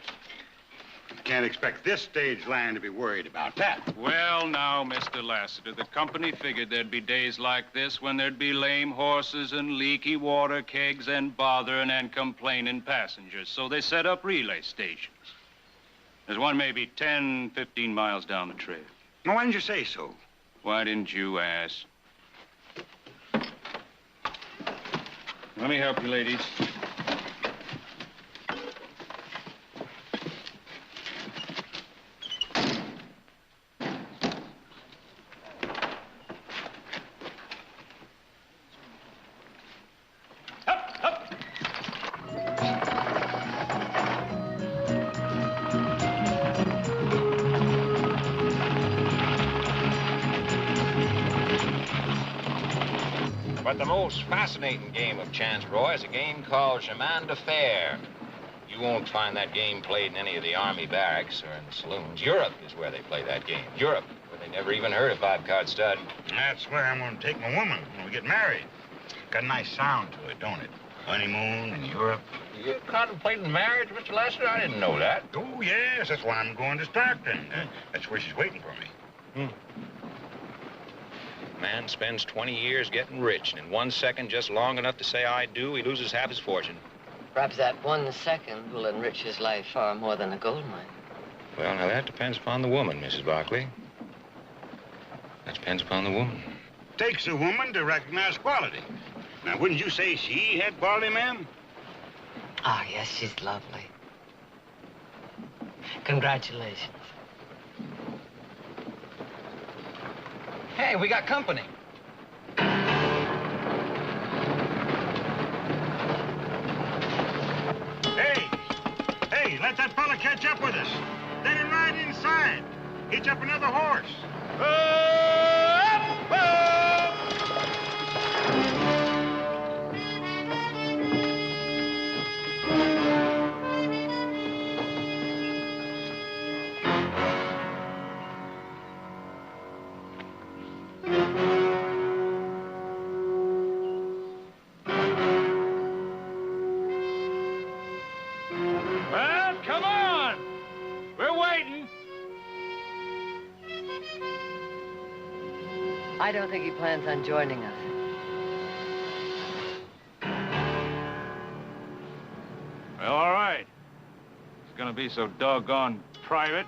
Can't expect this stage line to be worried about that. Well, now, Mr. Lassiter, the company figured there'd be days like this when there'd be lame horses and leaky water kegs and bothering and complaining passengers. So they set up relay stations. There's one maybe 10, 15 miles down the trail. Well, why didn't you say so? Why didn't you ask? Let me help you, ladies. But the most fascinating game of chance, Roy, is a game called chemin de fer. You won't find that game played in any of the army barracks or in the saloons. Europe is where they play that game. Europe, where they never even heard of five-card stud. That's where I'm going to take my woman when we get married. Got a nice sound to it, don't it? Honeymoon in Europe. You're contemplating marriage, Mr. Lester? I didn't know that. Oh, yes. That's why I'm going to Stockton. That's where she's waiting for me. Man spends 20 years getting rich, and in 1 second, just long enough to say I do, he loses half his fortune. Perhaps that 1 second will enrich his life far more than a gold mine. Well, now that depends upon the woman, Mrs. Barkley. That depends upon the woman. Takes a woman to recognize quality. Now, wouldn't you say she had quality, ma'am? Ah, yes, she's lovely. Congratulations. Hey, we got company. Hey, let that fella catch up with us. Let him ride inside. Hitch up another horse. Well, come on. We're waiting. I don't think he plans on joining us. Well, all right. It's gonna be so doggone private.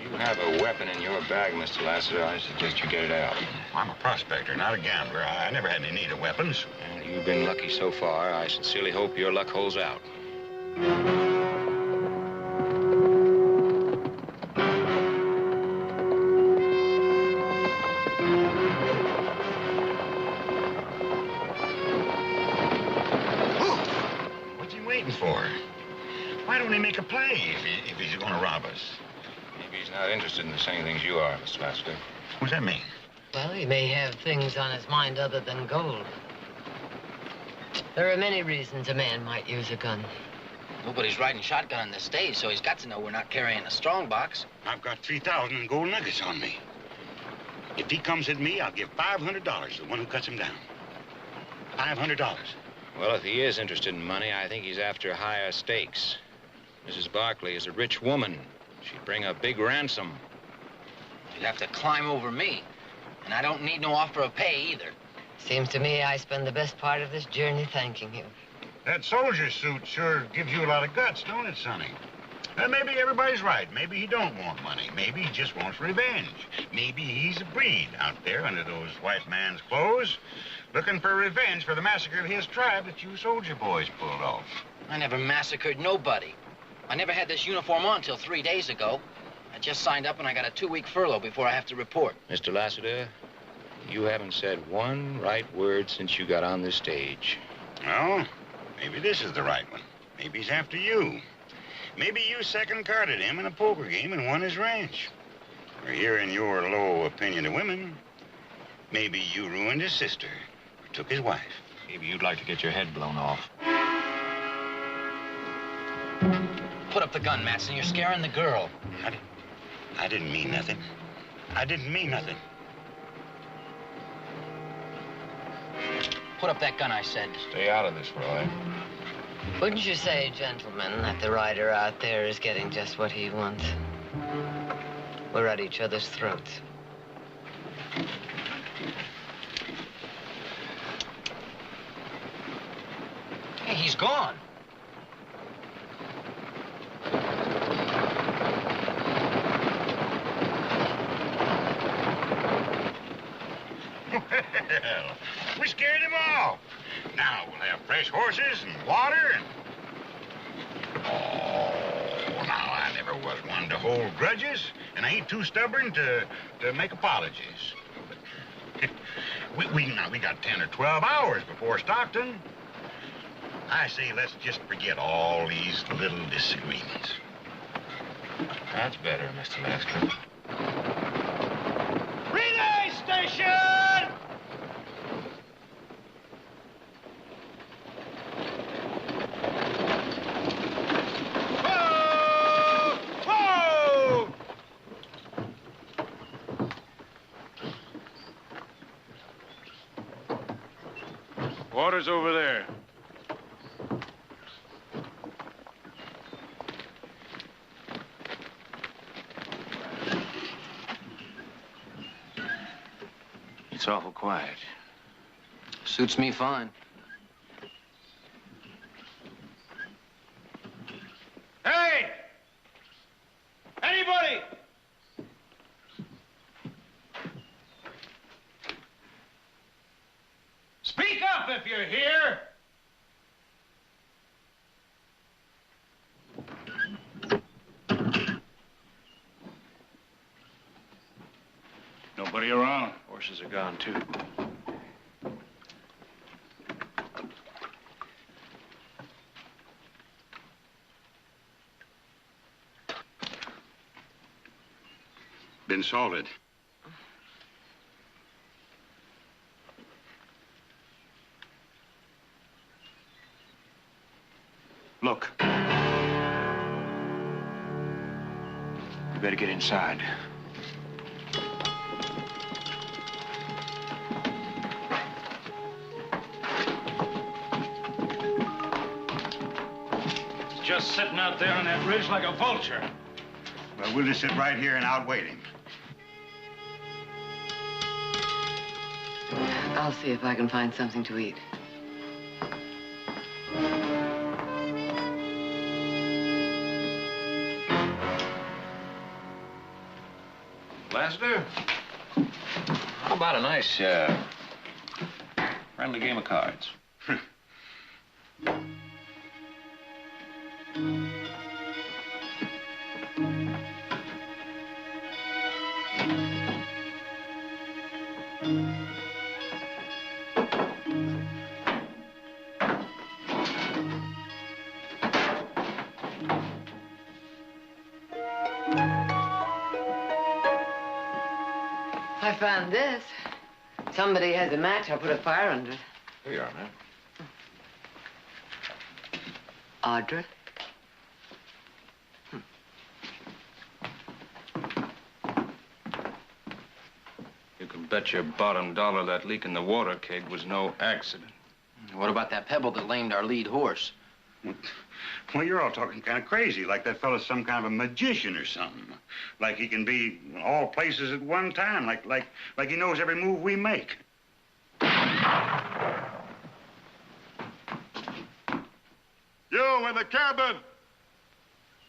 You have a weapon in your bag, Mr. Lassiter. I suggest you get it out. I'm a prospector, not a gambler. I never had any need of weapons. Well, you've been lucky so far. I sincerely hope your luck holds out. What's he waiting for? Why don't he make a play if he's going to rob us? Maybe he's not interested in the same things you are, Mr. Lassiter. What's that mean? Well, he may have things on his mind other than gold. There are many reasons a man might use a gun. Nobody's riding shotgun on this stage, so he's got to know we're not carrying a strong box. I've got 3,000 in gold nuggets on me. If he comes at me, I'll give $500 to the one who cuts him down. $500. Well, if he is interested in money, I think he's after higher stakes. Mrs. Barkley is a rich woman. She'd bring a big ransom. You'd have to climb over me. And I don't need no offer of pay either. Seems to me I spend the best part of this journey thanking you. That soldier suit sure gives you a lot of guts, don't it, Sonny? Maybe everybody's right. Maybe he don't want money. Maybe he just wants revenge. Maybe he's a breed out there under those white man's clothes, looking for revenge for the massacre of his tribe that you soldier boys pulled off. I never massacred nobody. I never had this uniform on till 3 days ago. I just signed up and I got a 2-week furlough before I have to report. Mr. Lassiter, you haven't said one right word since you got on this stage. Well, maybe this is the right one. Maybe he's after you. Maybe you second-carded him in a poker game and won his ranch. Or hearing your low opinion of women, maybe you ruined his sister or took his wife. Maybe you'd like to get your head blown off. Put up the gun, Matson. You're scaring the girl. I didn't mean nothing. I didn't mean nothing. Put up that gun, I said. Stay out of this, Roy. Wouldn't you say, gentlemen, that the rider out there is getting just what he wants? We're at each other's throats. Hey, he's gone. Well, we scared him off. Now we'll have fresh horses and water and... Oh, now I never was one to hold grudges, and I ain't too stubborn to make apologies. But we got 10 or 12 hours before Stockton. I say let's just forget all these little disagreements. That's better, Mr. Lasker. Relay station! Water's over there. It's awful quiet. Suits me fine. Hey! Anybody? Speak up if you're here. Nobody around. Horses are gone, too. Been salted. Look. You better get inside. He's just sitting out there on that ridge like a vulture. Well, we'll just sit right here and outwait him. I'll see if I can find something to eat. Lassiter, how about a nice, friendly game of cards? I found this. Somebody has a match. I'll put a fire under it. Here you are, man. Audra? You can bet your bottom dollar that leak in the water keg was no accident. What about that pebble that lamed our lead horse? Well, you're all talking kind of crazy, like that fellow's some kind of a magician or something. Like he can be all places at one time, like he knows every move we make. You in the cabin!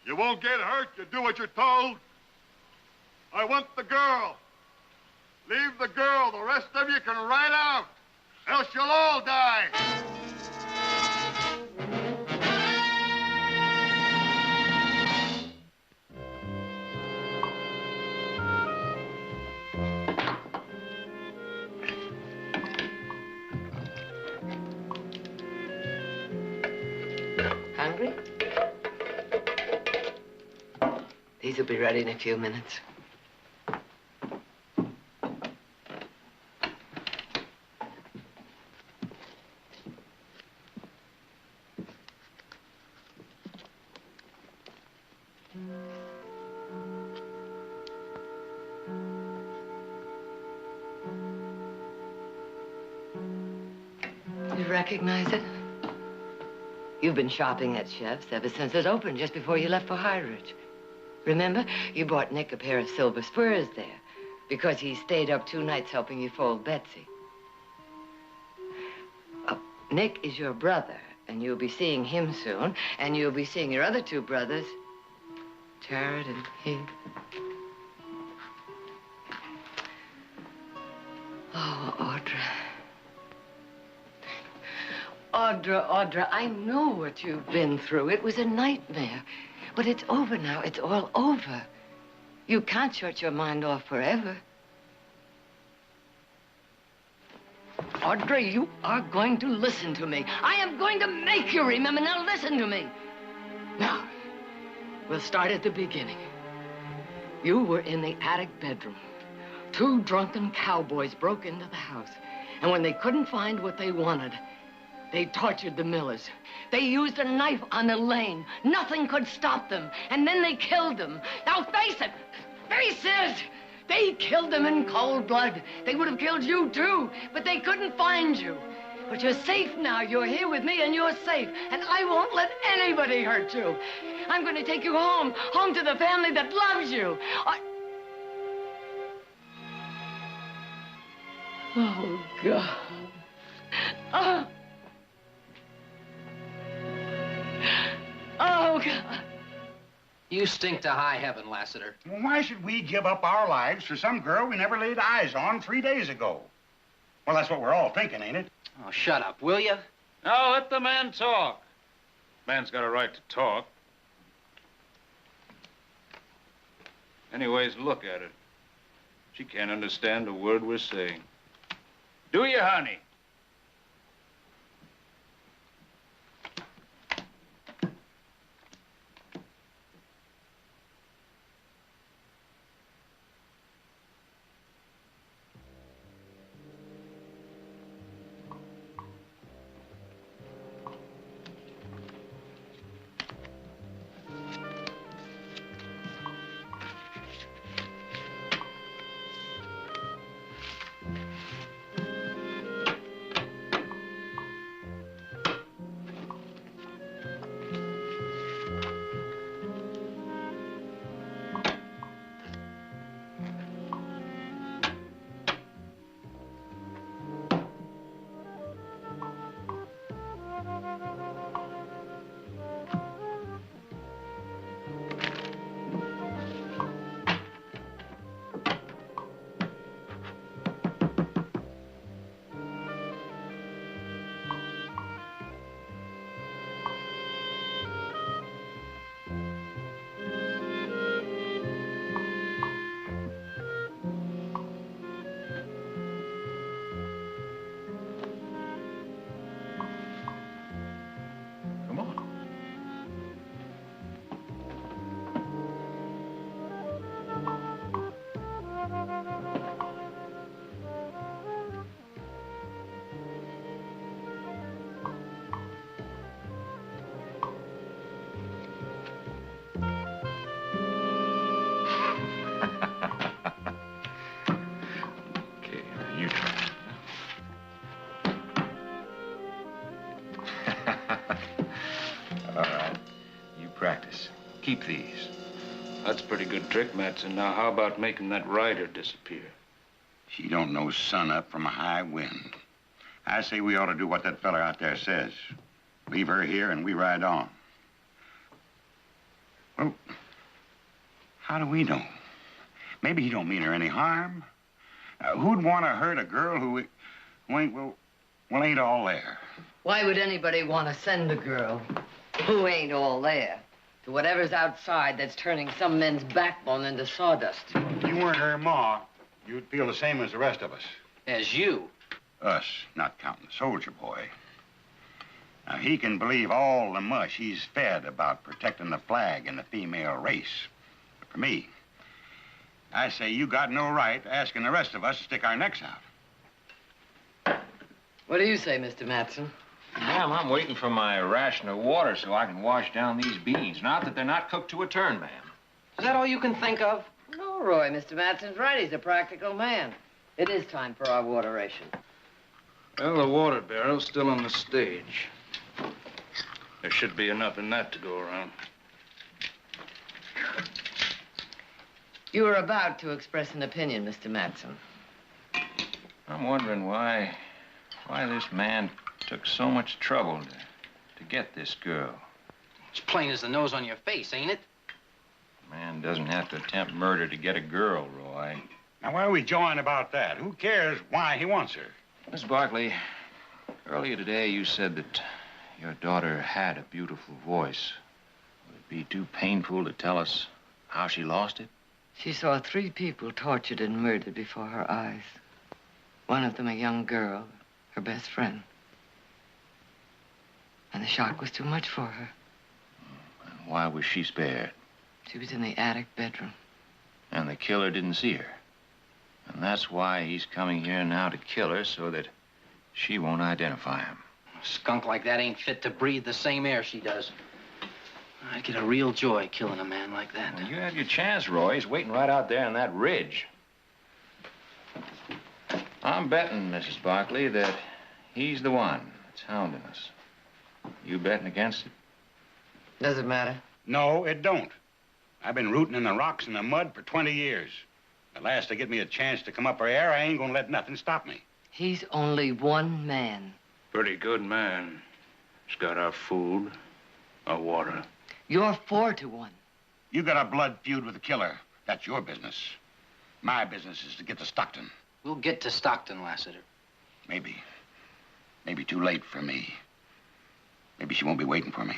You won't get hurt. You do what you're told. I want the girl. Leave the girl. The rest of you can ride out. Else you'll all die. Hungry? These will be ready in a few minutes. You recognize it? You've been shopping at Chef's ever since it opened, just before you left for High Ridge. Remember, you bought Nick a pair of silver spurs there because he stayed up 2 nights helping you fold Betsy. Nick is your brother, and you'll be seeing him soon, and you'll be seeing your other 2 brothers, Jared and Heath. Oh, Audra. Audra, I know what you've been through. It was a nightmare. But it's over now. It's all over. You can't shut your mind off forever. Audra, you are going to listen to me. I am going to make you remember. Now listen to me. Now, we'll start at the beginning. You were in the attic bedroom. 2 drunken cowboys broke into the house. And when they couldn't find what they wanted, they tortured the Millers. They used a knife on Elaine. Nothing could stop them. And then they killed them. Now face it. Face it. They killed them in cold blood. They would have killed you too, but they couldn't find you. But you're safe now. You're here with me and you're safe. And I won't let anybody hurt you. I'm going to take you home. Home to the family that loves you. Oh, God. Oh. Oh, God. You stink to high heaven, Lassiter. Well, why should we give up our lives for some girl we never laid eyes on 3 days ago? Well, that's what we're all thinking, ain't it? Oh, shut up, will you? Now let the man talk. Man's got a right to talk. Anyways, look at her. She can't understand a word we're saying. Do you, honey? Keep these. That's a pretty good trick, Matson. Now, how about making that rider disappear? She don't know sun up from a high wind. I say we ought to do what that fella out there says. Leave her here and we ride on. Well, how do we know? Maybe he don't mean her any harm. Who'd want to hurt a girl who ain't, well, ain't all there? Why would anybody want to send a girl who ain't all there to whatever's outside that's turning some men's backbone into sawdust? If you weren't her ma, you'd feel the same as the rest of us. As you? Us, not counting the soldier boy. Now, he can believe all the mush he's fed about protecting the flag and the female race. But for me, I say you got no right asking the rest of us to stick our necks out. What do you say, Mr. Matson? Ma'am, I'm waiting for my ration of water so I can wash down these beans. Not that they're not cooked to a turn, ma'am. Is that all you can think of? No, Roy, Mr. Matson's right. He's a practical man. It is time for our water ration. Well, the water barrel's still on the stage. There should be enough in that to go around. You were about to express an opinion, Mr. Matson. I'm wondering why this man took so much trouble to get this girl. It's plain as the nose on your face, ain't it? Man doesn't have to attempt murder to get a girl, Roy. Now, why are we jawing about that? Who cares why he wants her? Miss Barkley, earlier today you said that your daughter had a beautiful voice. Would it be too painful to tell us how she lost it? She saw 3 people tortured and murdered before her eyes. One of them a young girl, her best friend. And the shock was too much for her. And why was she spared? She was in the attic bedroom. And the killer didn't see her. And that's why he's coming here now to kill her, so that she won't identify him. A skunk like that ain't fit to breathe the same air she does. I'd get a real joy killing a man like that. Well, you have your chance, Roy. He's waiting right out there on that ridge. I'm betting, Mrs. Barkley, that he's the one that's hounding us. You betting against it? Does it matter? No, it don't. I've been rooting in the rocks and the mud for 20 years. At last they get me a chance to come up her air, I ain't gonna let nothing stop me. He's only one man. Pretty good man. He's got our food, our water. You're 4 to 1. You got a blood feud with the killer. That's your business. My business is to get to Stockton. We'll get to Stockton, Lassiter. Maybe. Maybe too late for me. Maybe she won't be waiting for me.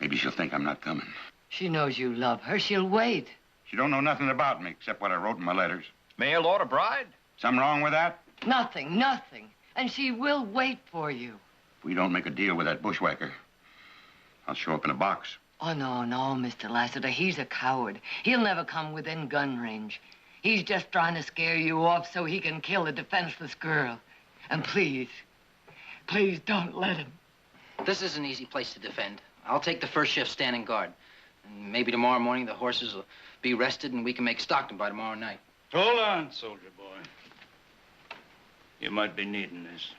Maybe she'll think I'm not coming. She knows you love her. She'll wait. She don't know nothing about me except what I wrote in my letters. Mail order bride? Something wrong with that? Nothing, nothing. And she will wait for you. If we don't make a deal with that bushwhacker, I'll show up in a box. Oh, no, no, Mr. Lassiter. He's a coward. He'll never come within gun range. He's just trying to scare you off so he can kill a defenseless girl. And please don't let him. This is an easy place to defend. I'll take the first shift standing guard. And maybe tomorrow morning the horses will be rested and we can make Stockton by tomorrow night. Hold on, soldier boy. You might be needing this.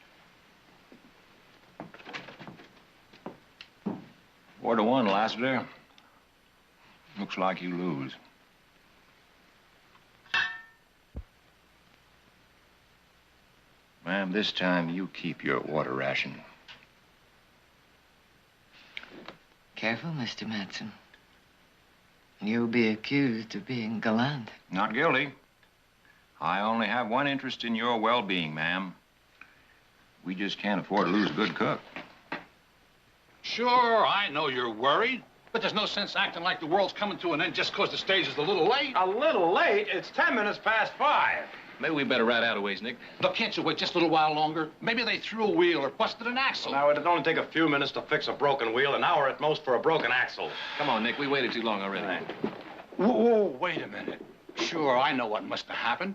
4 to 1, Lassiter. Looks like you lose. Ma'am, this time you keep your water ration. Careful, Mr. Matson. You'll be accused of being gallant. Not guilty. I only have one interest in your well-being, ma'am. We just can't afford to lose a good cook. Sure, I know you're worried, but there's no sense acting like the world's coming to an end just because the stage is a little late. A little late? It's 10 minutes past 5. Maybe we better ride out a ways, Nick. Look, can't you wait just a little while longer? Maybe they threw a wheel or busted an axle. Now, it'd only take a few minutes to fix a broken wheel, an hour at most for a broken axle. Come on, Nick. We waited too long already. Right. Whoa, wait a minute. Sure, I know what must have happened.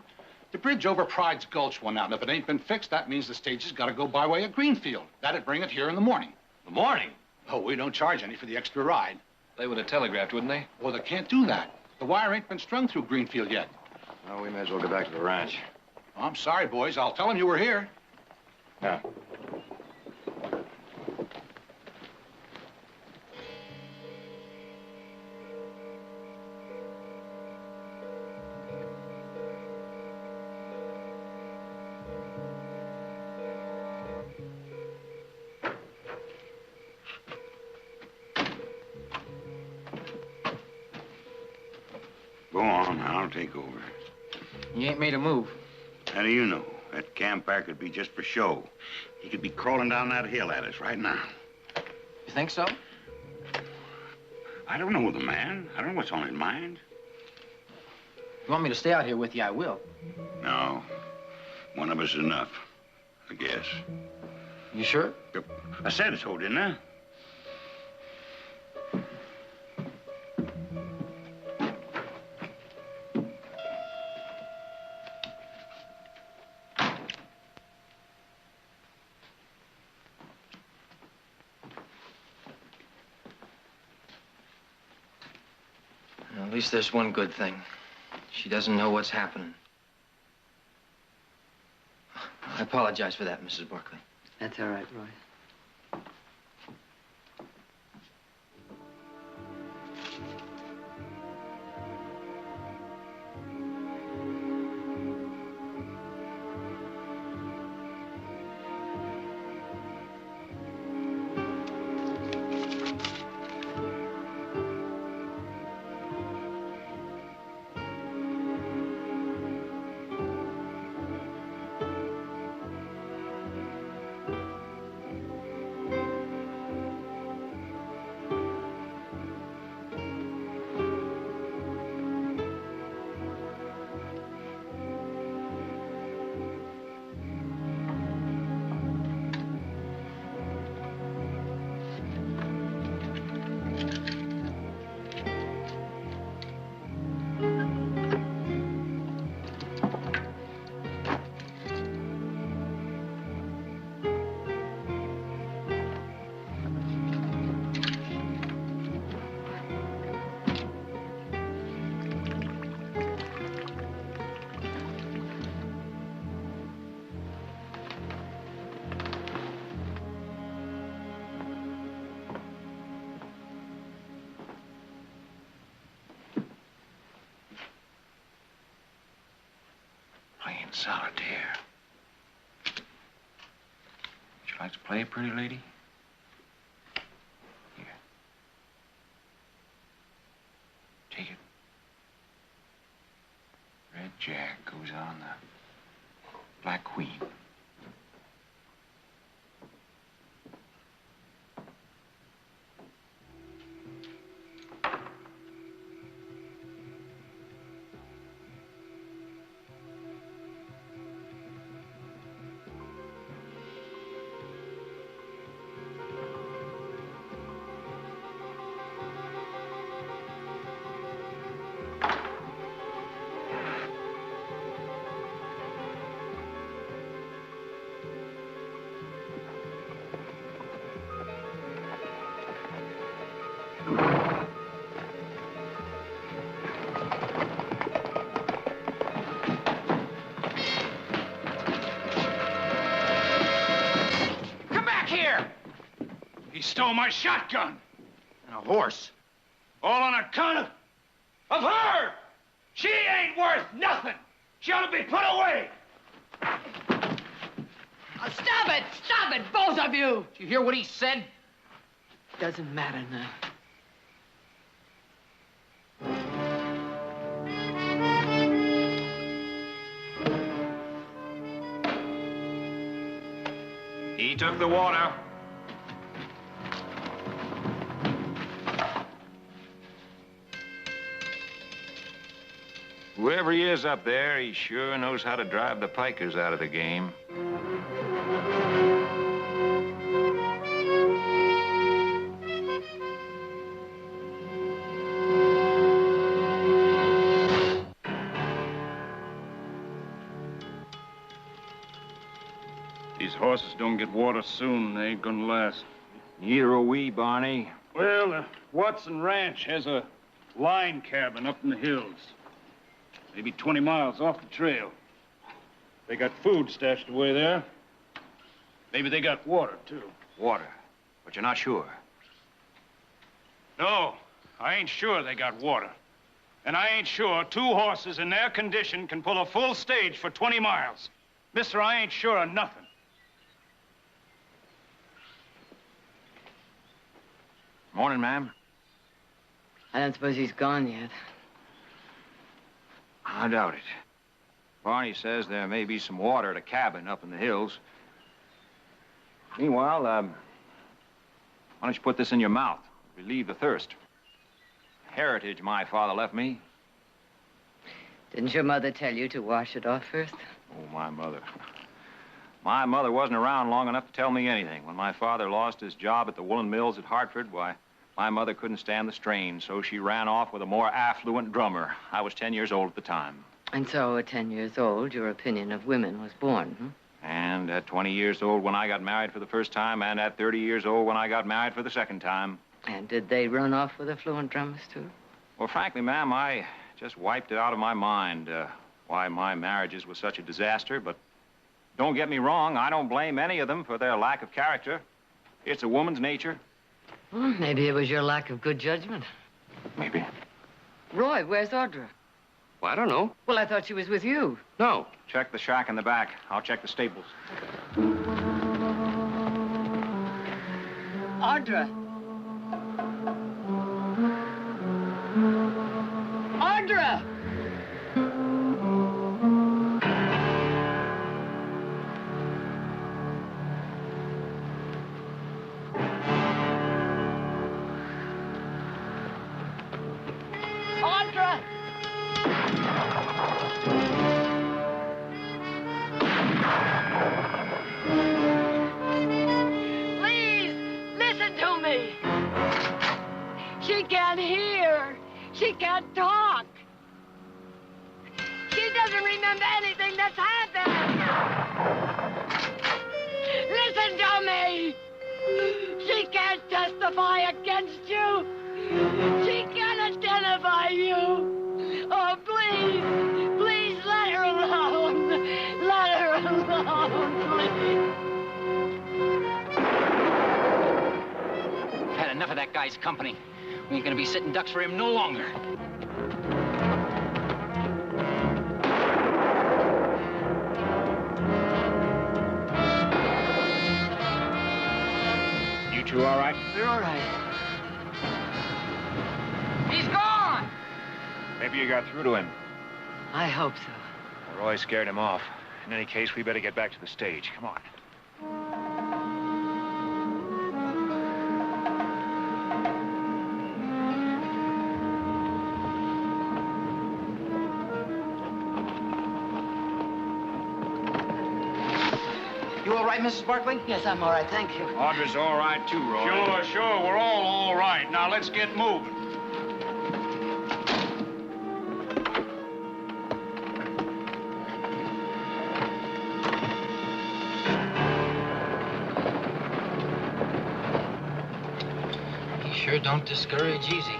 The bridge over Pride's Gulch went out, and if it ain't been fixed, that means the stage has got to go by way of Greenfield. That'd bring it here in the morning. The morning? Oh, we don't charge any for the extra ride. They would have telegraphed, wouldn't they? Well, they can't do that. The wire ain't been strung through Greenfield yet. Well, we may as well get back to the ranch. I'm sorry, boys. I'll tell them you were here. Yeah. Go on, I'll take over. You ain't made a move. How do you know? That campfire could be just for show. He could be crawling down that hill at us right now. You think so? I don't know the man. I don't know what's on his mind. You want me to stay out here with you, I will. No. One of us is enough, I guess. You sure? I said so, didn't I? At least there's one good thing. She doesn't know what's happening. I apologize for that, Mrs. Barkley. That's all right, Roy. Playing solitaire. Would you like to play, pretty lady? Here. Take it. Red Jack goes on the Black Queen. He stole my shotgun. And a horse. All on account of her! She ain't worth nothing! She ought to be put away! Stop it! Stop it, both of you! Did you hear what he said? Doesn't matter now. He took the water. Whoever he is up there, he sure knows how to drive the pikers out of the game. These horses don't get water soon, they ain't gonna last. Neither are we, Barney. Well, the Watson Ranch has a line cabin up in the hills. Maybe 20 miles off the trail. They got food stashed away there. Maybe they got water, too. Water, but you're not sure. No, I ain't sure they got water. And I ain't sure 2 horses in their condition can pull a full stage for 20 miles. Mister, I ain't sure of nothing. Morning, ma'am. I don't suppose he's gone yet. I doubt it. Barney says there may be some water at a cabin up in the hills. Meanwhile, why don't you put this in your mouth? Relieve the thirst. Heritage my father left me. Didn't your mother tell you to wash it off first? Oh, my mother. My mother wasn't around long enough to tell me anything. When my father lost his job at the woolen mills at Hartford, why, my mother couldn't stand the strain, so she ran off with a more affluent drummer. I was 10 years old at the time. And so at 10 years old, your opinion of women was born, hmm? And at 20 years old when I got married for the first time, and at 30 years old when I got married for the second time. And did they run off with affluent drummers, too? Well, frankly, ma'am, I just wiped it out of my mind why my marriages were such a disaster, but don't get me wrong, I don't blame any of them for their lack of character. It's a woman's nature. Well, maybe it was your lack of good judgment. Maybe. Roy, where's Audra? Well, I don't know. Well, I thought she was with you. No. Check the shack in the back. I'll check the stables. Audra! Audra! Audra! Please, listen to me. She can't hear. She can't talk. She doesn't remember anything that's happened. Listen to me. She can't testify against you. She can't identify you. Oh, please, please let her alone. Let her alone, please. I've had enough of that guy's company. We ain't gonna be sitting ducks for him no longer. You two all right? We're all right. He's gone! Maybe you got through to him. I hope so. Roy scared him off. In any case, we better get back to the stage. Come on. You all right, Mrs. Barkley? Yes, I'm all right, thank you. Audra's all right, too, Roy. Sure. We're all right. Now, let's get moving. You sure don't discourage easy.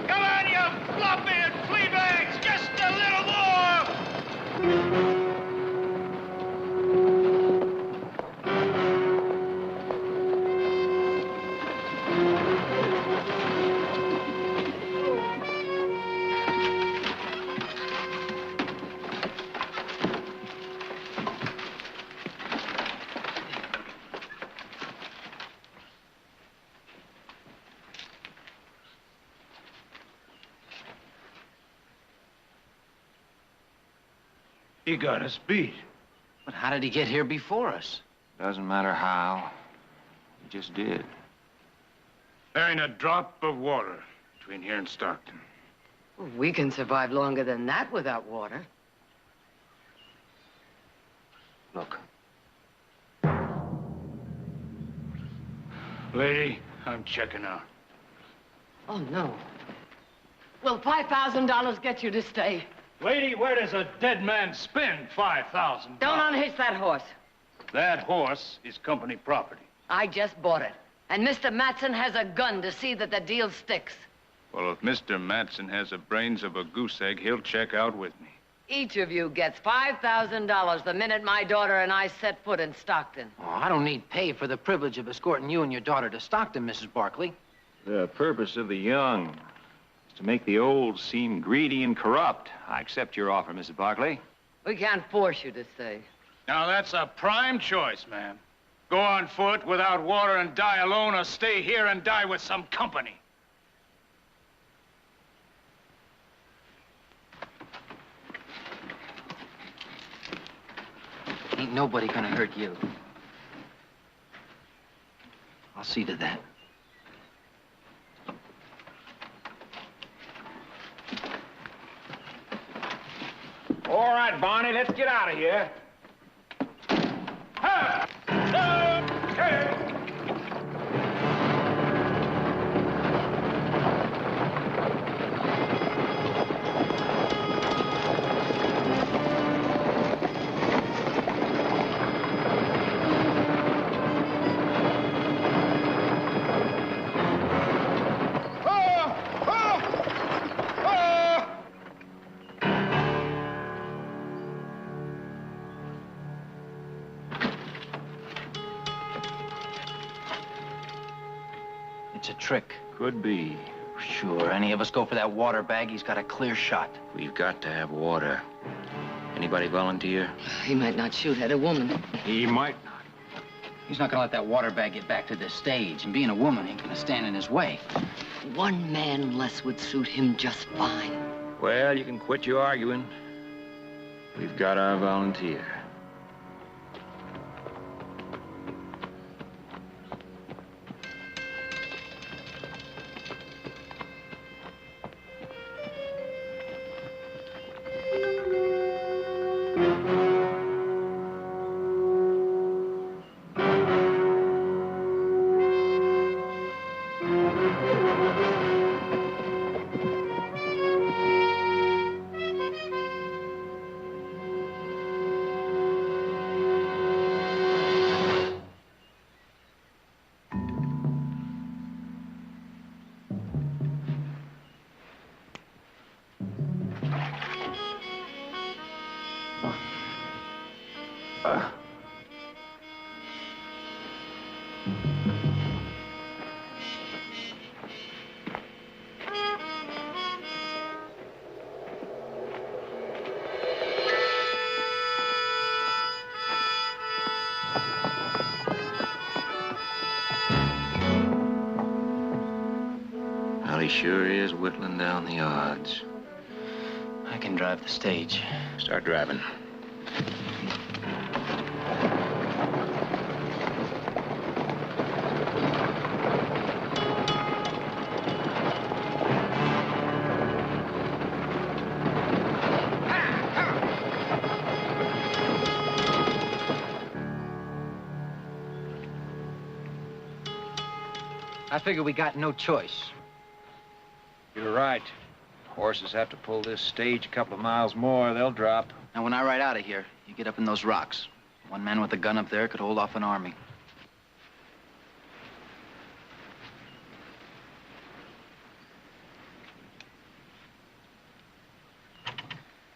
Come on, you flop-eared flea bags! Just a little more! He got us beat. But how did he get here before us? Doesn't matter how. He just did. There ain't a drop of water between here and Stockton. Well, we can survive longer than that without water. Look. Lady, I'm checking out. Oh, no. Will $5,000 get you to stay? Lady, where does a dead man spend $5,000? Don't unhitch that horse. That horse is company property. I just bought it. And Mr. Matson has a gun to see that the deal sticks. Well, if Mr. Matson has the brains of a goose egg, he'll check out with me. Each of you gets $5,000 the minute my daughter and I set foot in Stockton. Oh, I don't need pay for the privilege of escorting you and your daughter to Stockton, Mrs. Barkley. The purpose of the young is to make the old seem greedy and corrupt. I accept your offer, Mrs. Barkley. We can't force you to stay. Now, that's a prime choice, ma'am. Go on foot without water and die alone, or stay here and die with some company. Ain't nobody gonna hurt you. I'll see to that. All right, Barney, let's get out of here. It's a trick. Could be. Sure, any of us go for that water bag, he's got a clear shot. We've got to have water. Anybody volunteer? He might not shoot at a woman. He might. He's not gonna let that water bag get back to this stage, and being a woman ain't gonna stand in his way. One man less would suit him just fine. Well, you can quit your arguing. We've got our volunteer. Well, he sure is whittling down the odds. I can drive the stage. Start driving. I figure we got no choice. You're right. Horses have to pull this stage a couple of miles more, they'll drop. Now, when I ride out of here, you get up in those rocks. One man with a gun up there could hold off an army.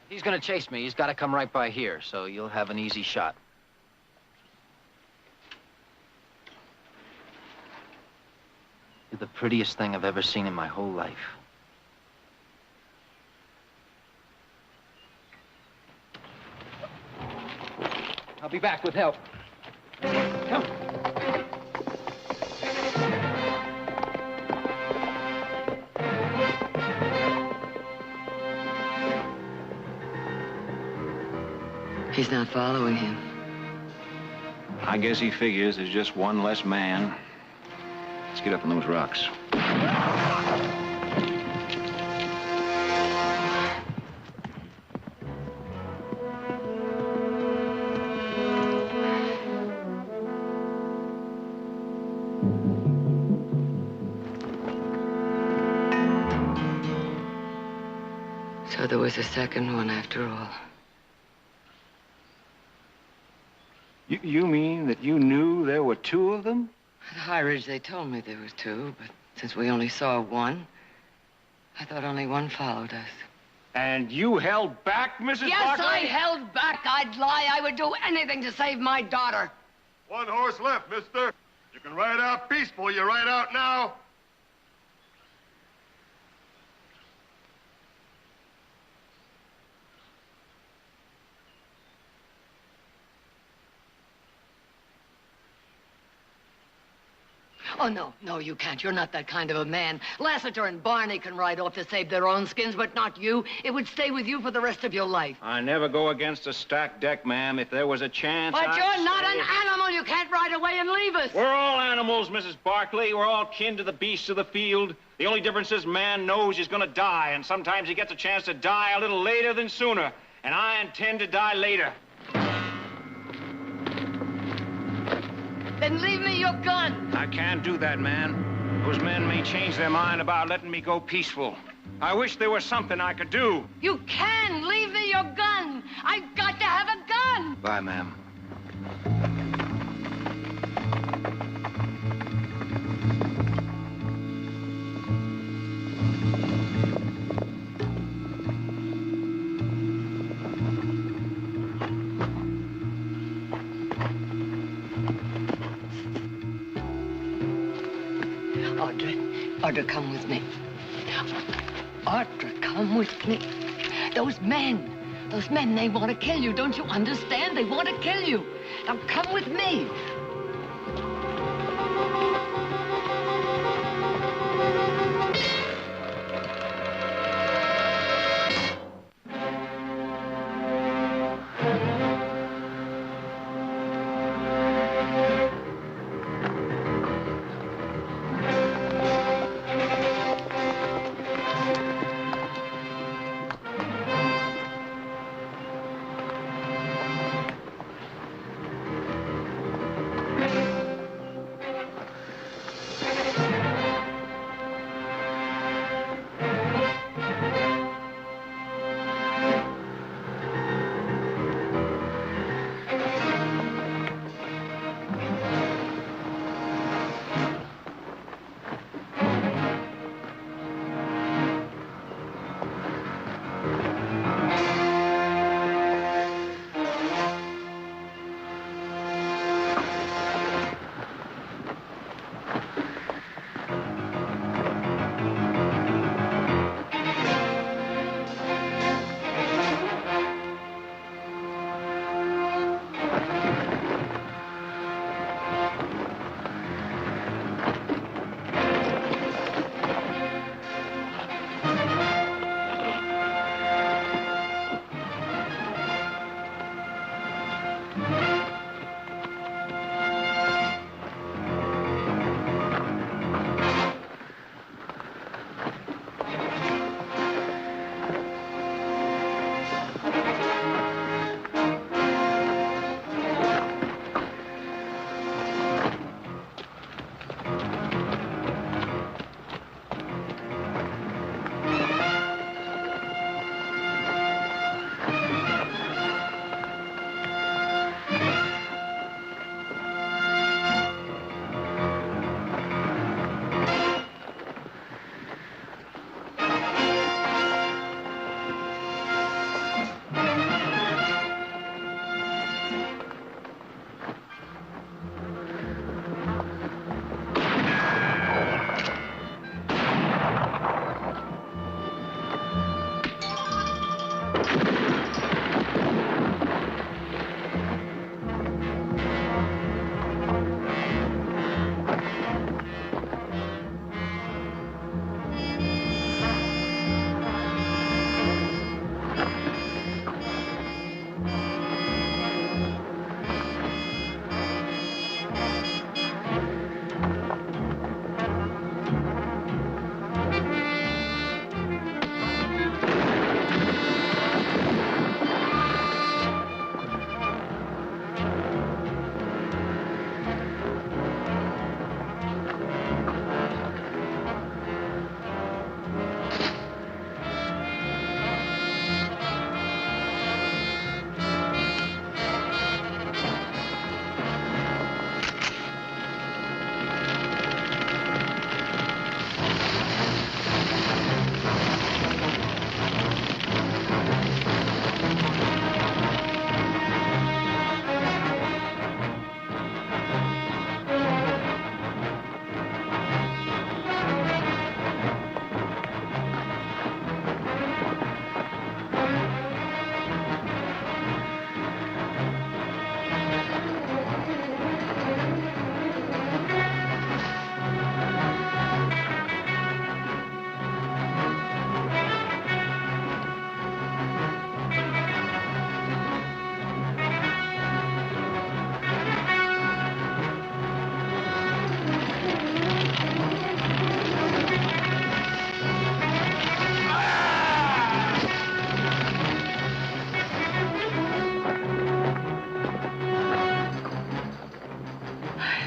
He's gonna chase me. He's gotta come right by here, so you'll have an easy shot. You're the prettiest thing I've ever seen in my whole life. I'll be back with help. Come. He's not following him. I guess he figures there's just one less man. Let's get up on those rocks. So there was a second one after all. You mean that you knew there were two of them? At High Ridge, they told me there was two, but since we only saw one, I thought only one followed us. And you held back, Mrs. Yes, Barkley? I held back. I'd lie. I would do anything to save my daughter. One horse left, mister. You can ride out peaceful. You ride out now. Oh, no, you can't. You're not that kind of a man. Lassiter and Barney can ride off to save their own skins, but not you. It would stay with you for the rest of your life. I never go against a stacked deck, ma'am. If there was a chance, But I'd you're not say- an animal. You can't ride away and leave us. We're all animals, Mrs. Barkley. We're all kin to the beasts of the field. The only difference is man knows he's gonna die, and sometimes he gets a chance to die a little later than sooner. And I intend to die later. Then leave me your gun. I can't do that, man. Those men may change their mind about letting me go peaceful. I wish there was something I could do. You can. Leave me your gun. I've got to have a gun. Bye, ma'am. Audra, come with me. Audra, come with me. Those men, they want to kill you. Don't you understand? They want to kill you. Now come with me.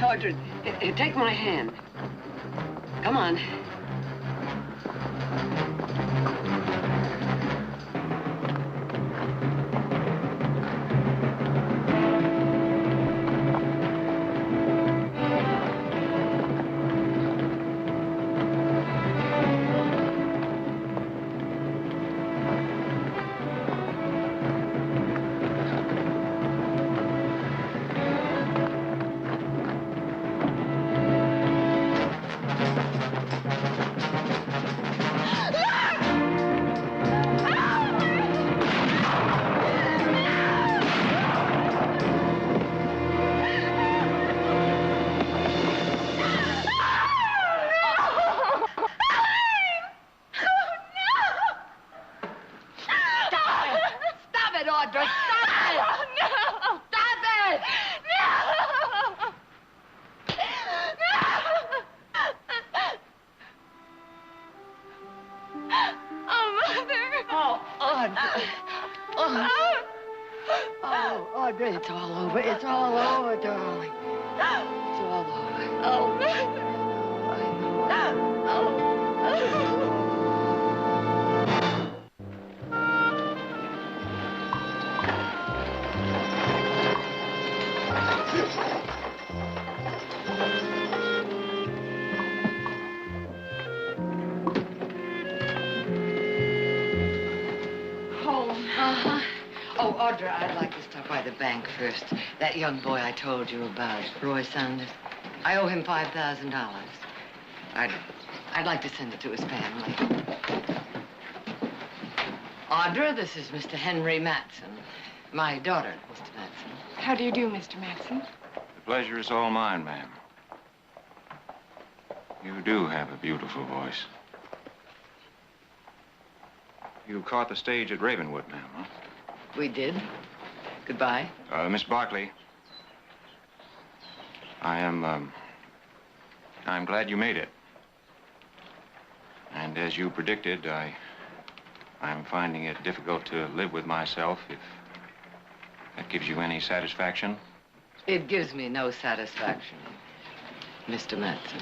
Audrey, take my hand. Come on. It's all over. It's all over, darling. It's all over. Oh, Oh, Audra, I'd like to stop by the bank first. That young boy I told you about, Roy Saunders. I owe him $5,000. I'd like to send it to his family. Audra, this is Mr. Henry Matson. My daughter, Mr. Matson. How do you do, Mr. Matson? The pleasure is all mine, ma'am. You do have a beautiful voice. You caught the stage at Ravenwood, ma'am, huh? We did. Goodbye. Miss Barkley. I'm glad you made it. And as you predicted, I'm finding it difficult to live with myself, if that gives you any satisfaction. It gives me no satisfaction, Mr. Matson.